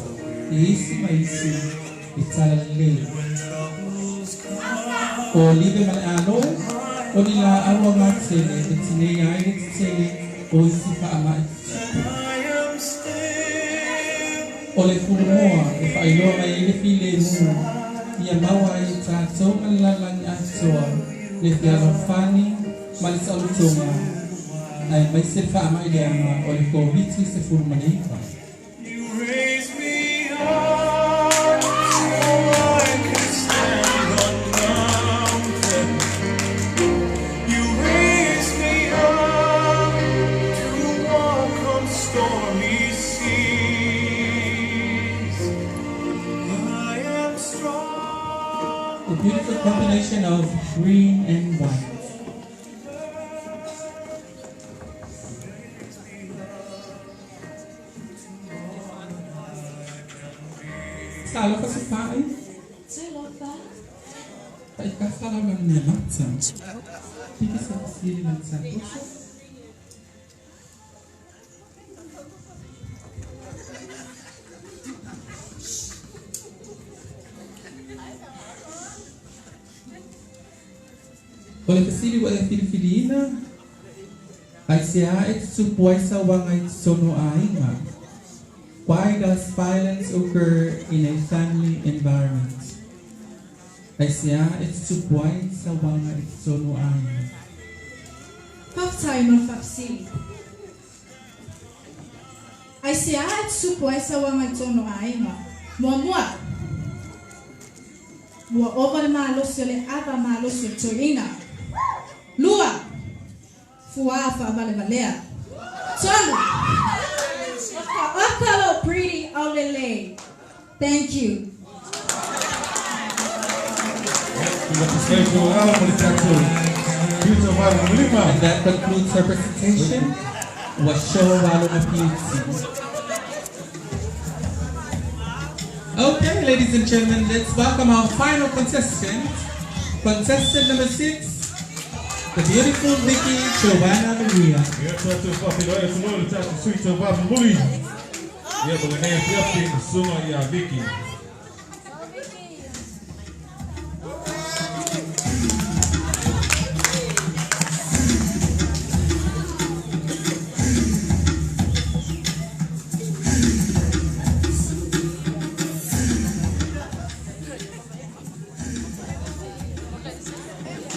Isi maisi italale o libe male ano o nila awa matsele itine yai tsele o isi pa ama o le fumoa e fa ilo mai le file mu ia mawa i tato malalang asoa le fialo fani malisa utoma ai mai se fa ama ile ama o le koviti se furmanita. Stormy seas, I am strong. combination of green and white. Salah ka sa pain? Salah ba? Paikasalah lang niya matang. Hindi sa pasili lang sa puso. Oleh pasili wala Filipina. Ay siya ay supuay sa wangay sono ainga. Why does violence occur in a family environment? Ay siya ay supuay sa wangay sono ainga. Half time on Fapsili. Ay siya ay supuay sa wangay sono ainga. Mua. Mua over malos yole ava malos yole toina. Lua, fuafa valevalea. Tolu, akalo pretty olele. Thank you. And that concludes her presentation. Washo walo na PhD. Okay, ladies and gentlemen, let's welcome our final contestant. Contestant number 6. The beautiful Vicky Giovanna Maria. Vicky.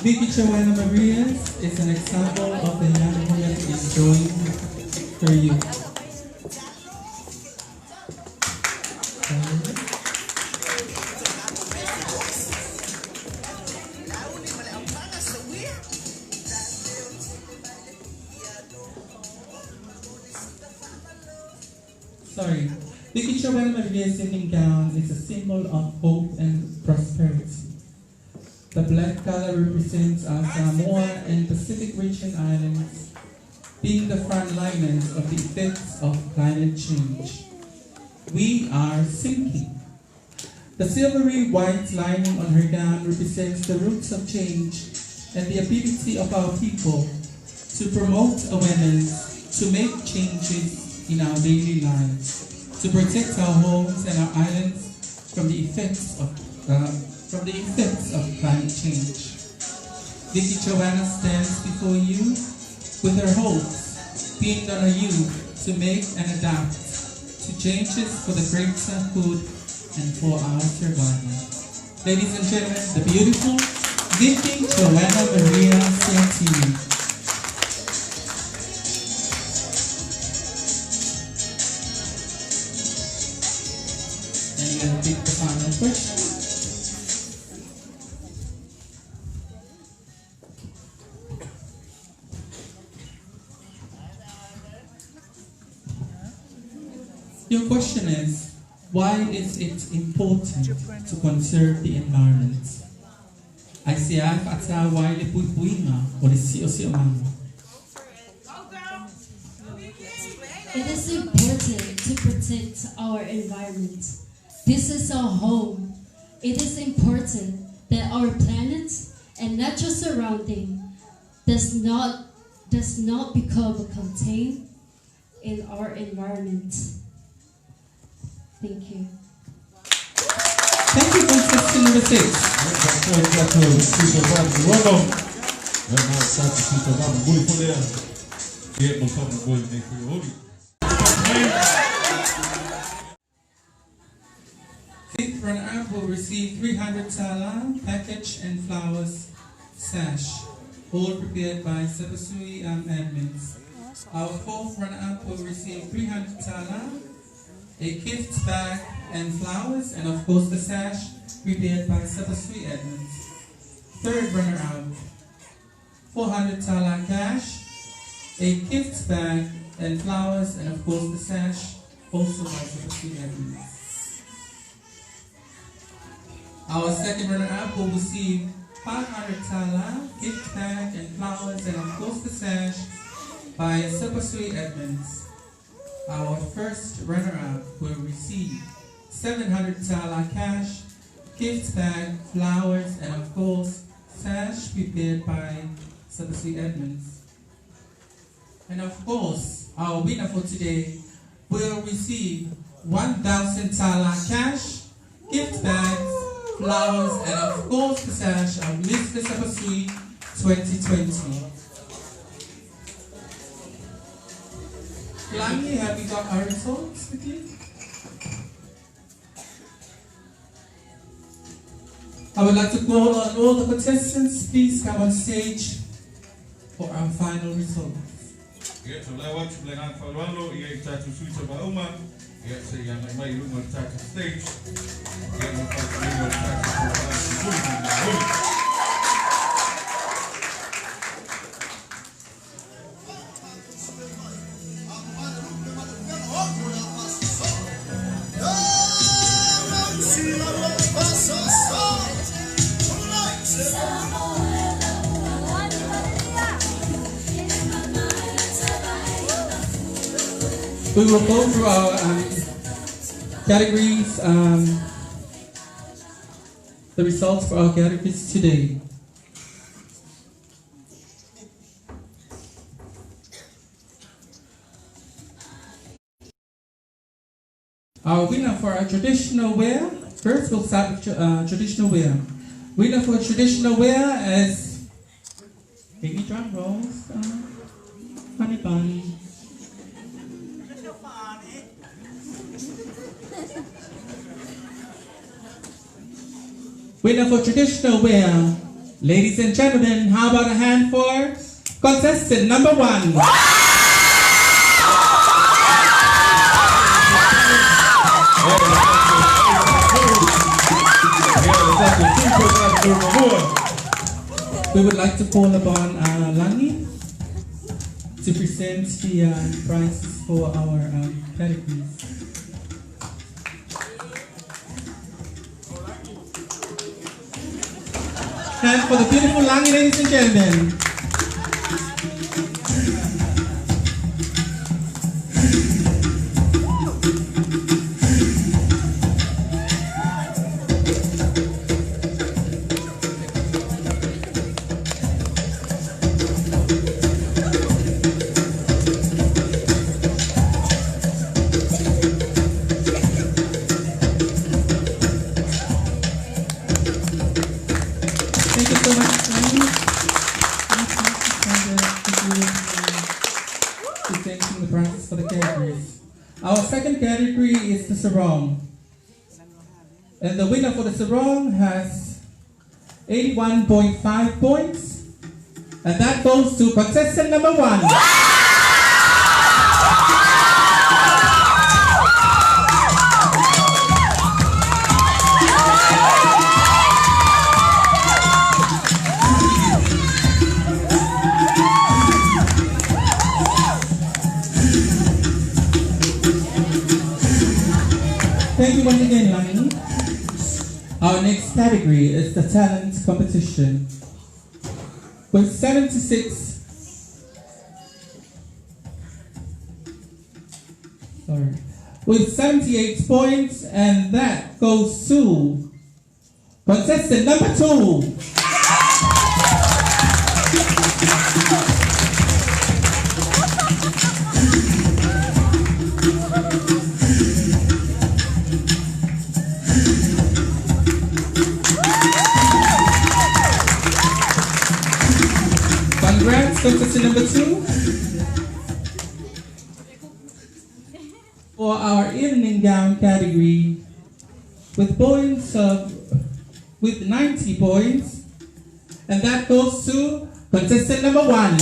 Vicky Giovanna Maria is an example of a young woman enjoying her youth. Sorry. Vicky Giovanna Maria's sitting gown is a symbol of hope and prosperity. The black color represents our Samoa and Pacific region islands, being the frontliners of the effects of climate change. We are sinking. The silvery white lining on her gown represents the roots of change and the ability of our people to promote awareness, to make changes in our daily lives, to protect our homes and our islands from the effects of climate change. Vicky Giovanna stands before you with her hopes pinned on her youth to make and adapt to changes for the greater good and for our survival. Ladies and gentlemen, the beautiful Vicky Giovanna Maria Santini. And you're going to pick the final question. Your question is, why is it important to conserve the environment? I say, why the puipuinga or the sio mango. It is important to protect our environment. This is our home. It is important that our planet and natural surrounding does not become a contain in our environment. Thank you. Thank you, contestant number 6. Fifth runner-up will receive 300 tala, package and flowers sash, all prepared by Sapasui admins. Our fourth runner-up will receive 300 tala, a gift bag and flowers, and of course the sash prepared by Sapasui admins. Third runner-up, 400 tala cash, a gift bag and flowers, and of course the sash also by Sapasui admins. Our second runner-up will receive 500 tala, gift bag and flowers, and of course the sash by Sapasui Edmonds. Our first runner-up will receive 700 tala cash, gift bag, flowers, and of course sash prepared by Sapasui Edmonds. And of course, our winner for today will receive 1,000 tala cash, gift bags, flowers, and of course the sash of Mr. Sapasui 2020. Langi, have you got our results with you? I would like to call on all the contestants, please come on stage for our final results. Ia lewat sebelah Falwalo, ia tatu suita bauma, ia saya mai rumah tatu stage, ia lepas rumah tatu We will go through our categories, the results for our categories today. Our winner for our traditional wear, first we'll start with traditional wear. Winner for traditional wear is baby drum rolls, honey bun. Winner for traditional wear, ladies and gentlemen, how about a hand for contestant number 1? We would like to call upon Langi to present the prizes for our categories. And for the beautiful Langi, ladies and gentlemen. Our second category is the sarong. And the winner for the sarong has 81.5 points. And that goes to contestant number 1. Thank you once again, Lani. Our next category is the talent competition. With 78 points, and that goes to contestant number 2. Congrats, contestant number 2. For our evening gown category, with 90 points, and that goes to contestant number 1.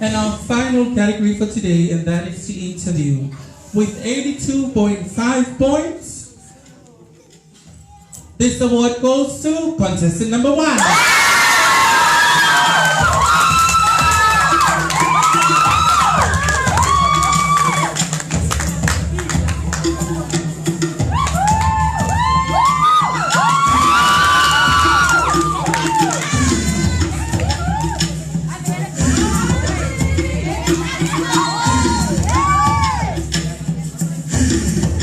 And our final category for today, and that is the interview. With 82.5 points, This award goes to contestant number 1.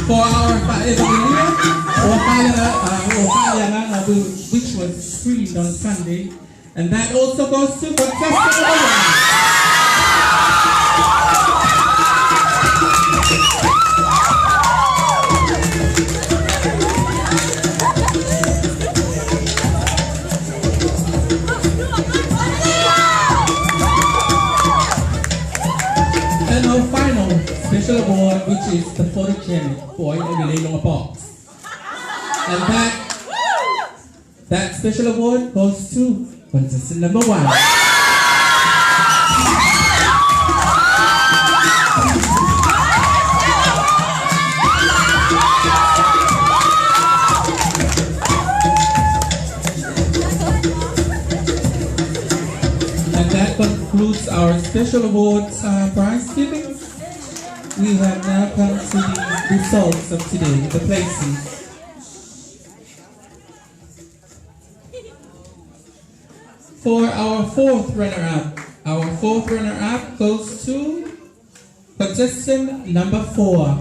For our which was screened on Sunday, and that also goes to contestant number 1. And our final special award, which is the photogenic boy in the Lelong box. And that special award goes to contestant number 1. And that concludes our special awards prize giving. We have now come to the results of today, the places. For our fourth runner-up goes to contestant number 4.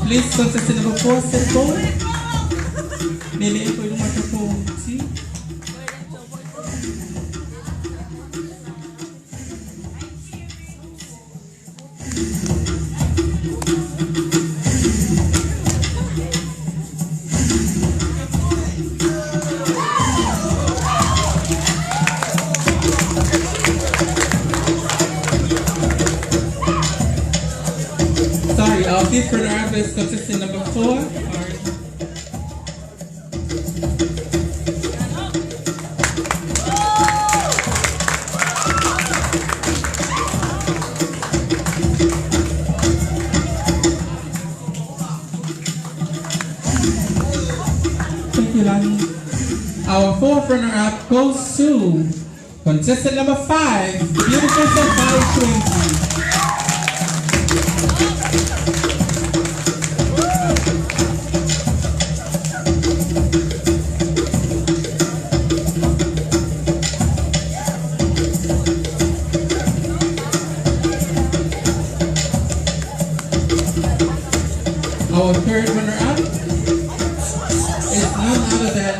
Please, contestant number 4, step forward. Nene for the microphone, see? Sorry, our fifth runner-up is contestant number 4. Our fourth runner-up goes to contestant number 5, beautiful Sapasui. Our third runner-up is none other than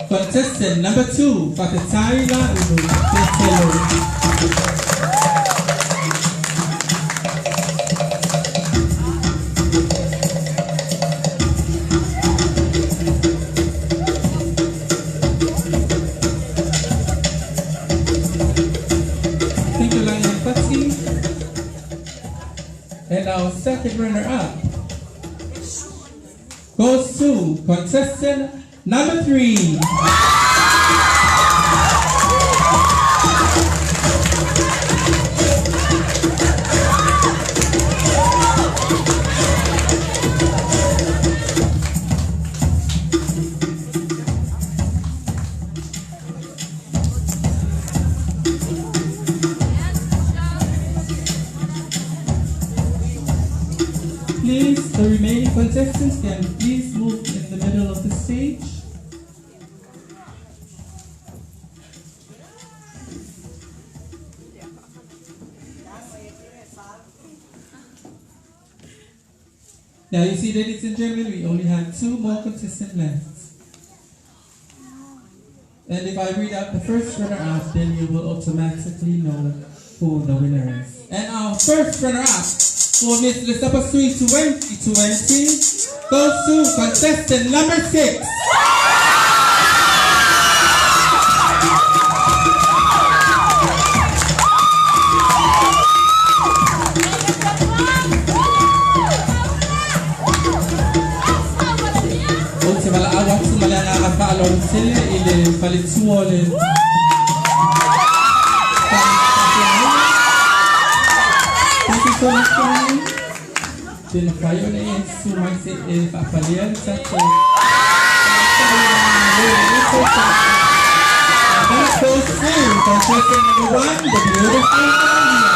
contestant number 2, Pakataila Petelo. Thank you, Lanyan Pati. And our second runner-up goes to contestant number 3. Please, the remaining contestants can please move in the middle of the stage. Now you see, ladies and gentlemen, we only have 2 more contestants left. And if I read out the first runner-up, then you will automatically know who the winner is. And our first runner-up for Miss Sapasui 2020 goes to contestant number 6. Sila ile palit suole. so much for me. Then fire na yan, so much say, papalian sa to. That's so soon, contestant number 1, the beautiful Colombia.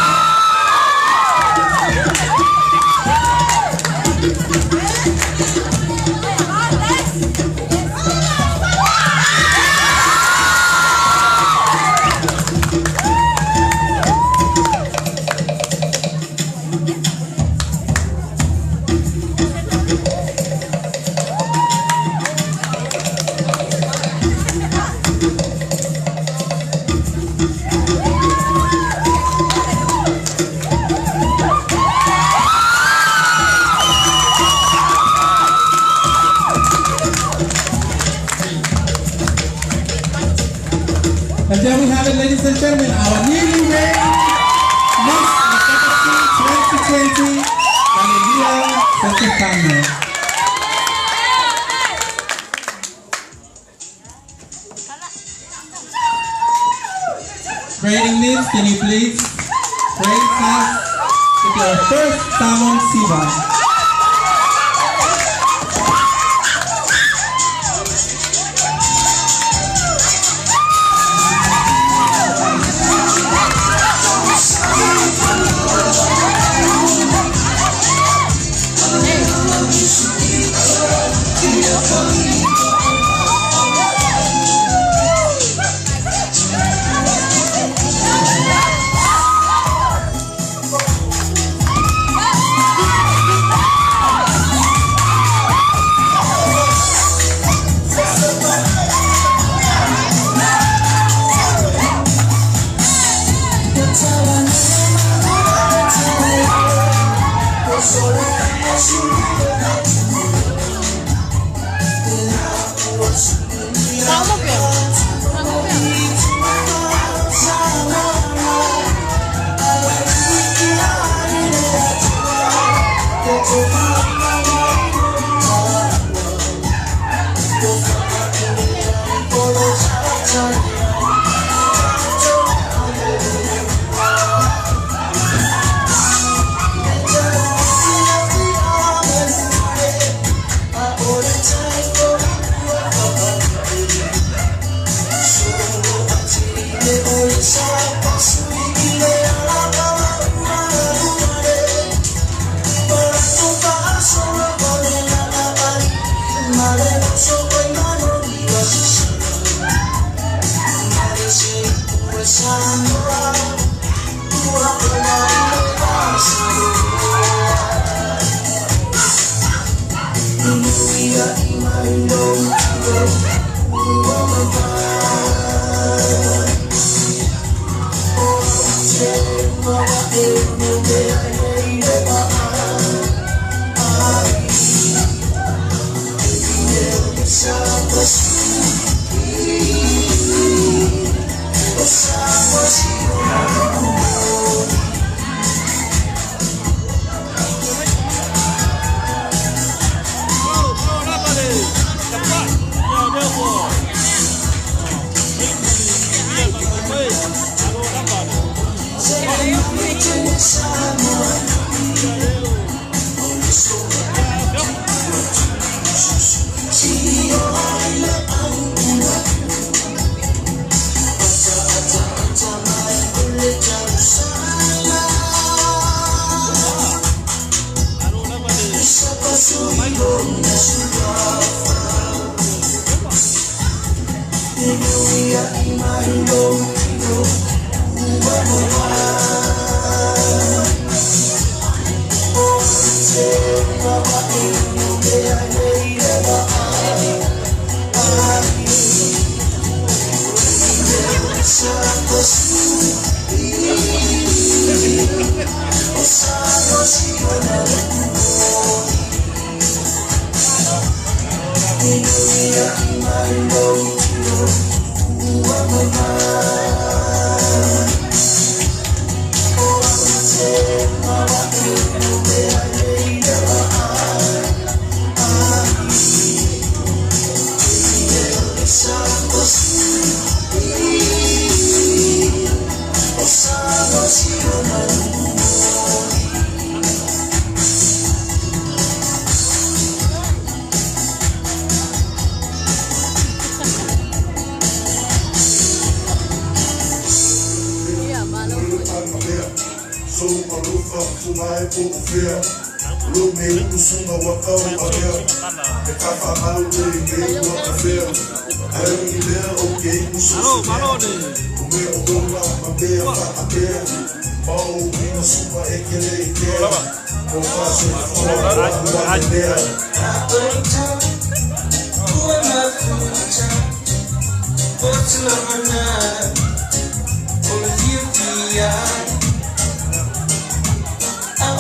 And there we have it, ladies and gentlemen, our newly reigning Miss Sapasui 2020, Valeria September. Grading Miss, can you please praise us with your first Salmon Siva? lufa kumai po ufea Lu me usunga wakau agea E kafa malu e ke waka fea Ai ni lea o ke ususu Ume o donga mabea fa apea Mau ina suma e kele e kea O faso e fua wa lea Ua na futa What's love now? All of you beyond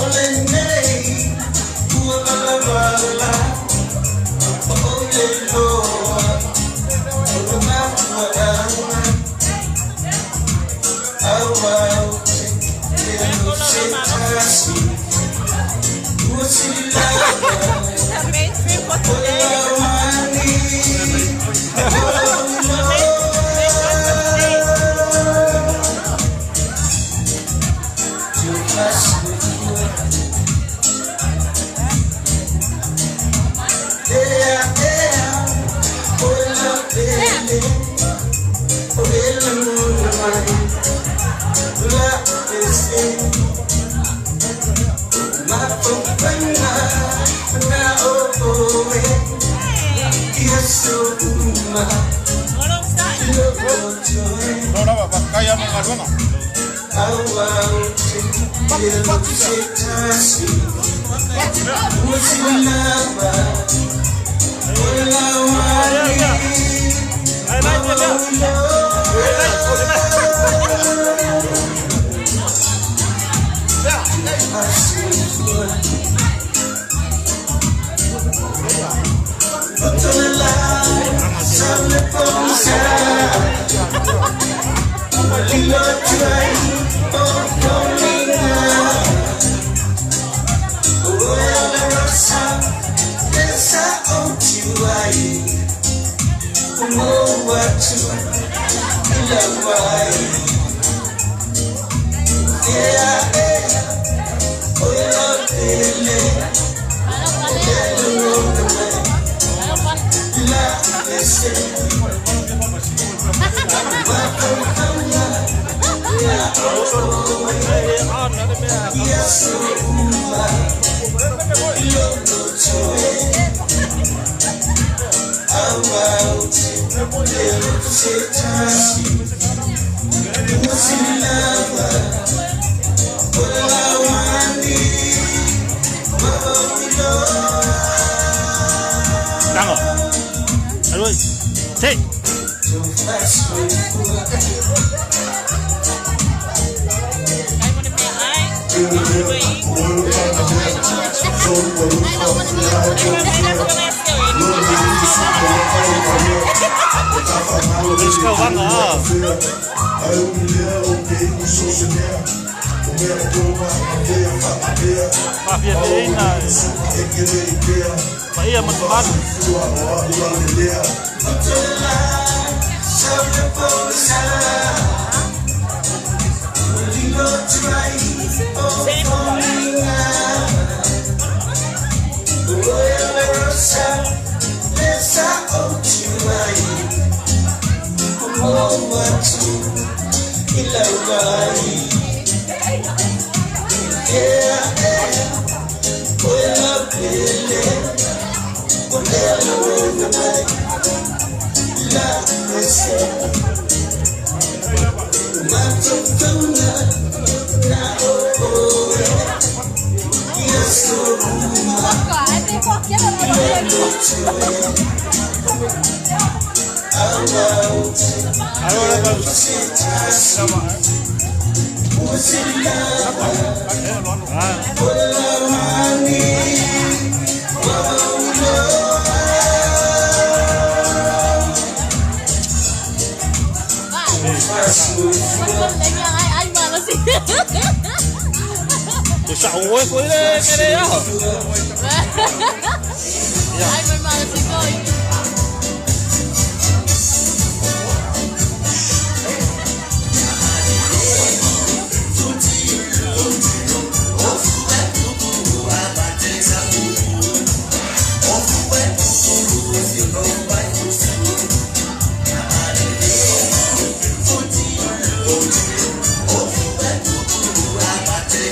Only name, who la only Lord, the master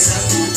Thank you.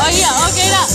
Oh iya, oke lah.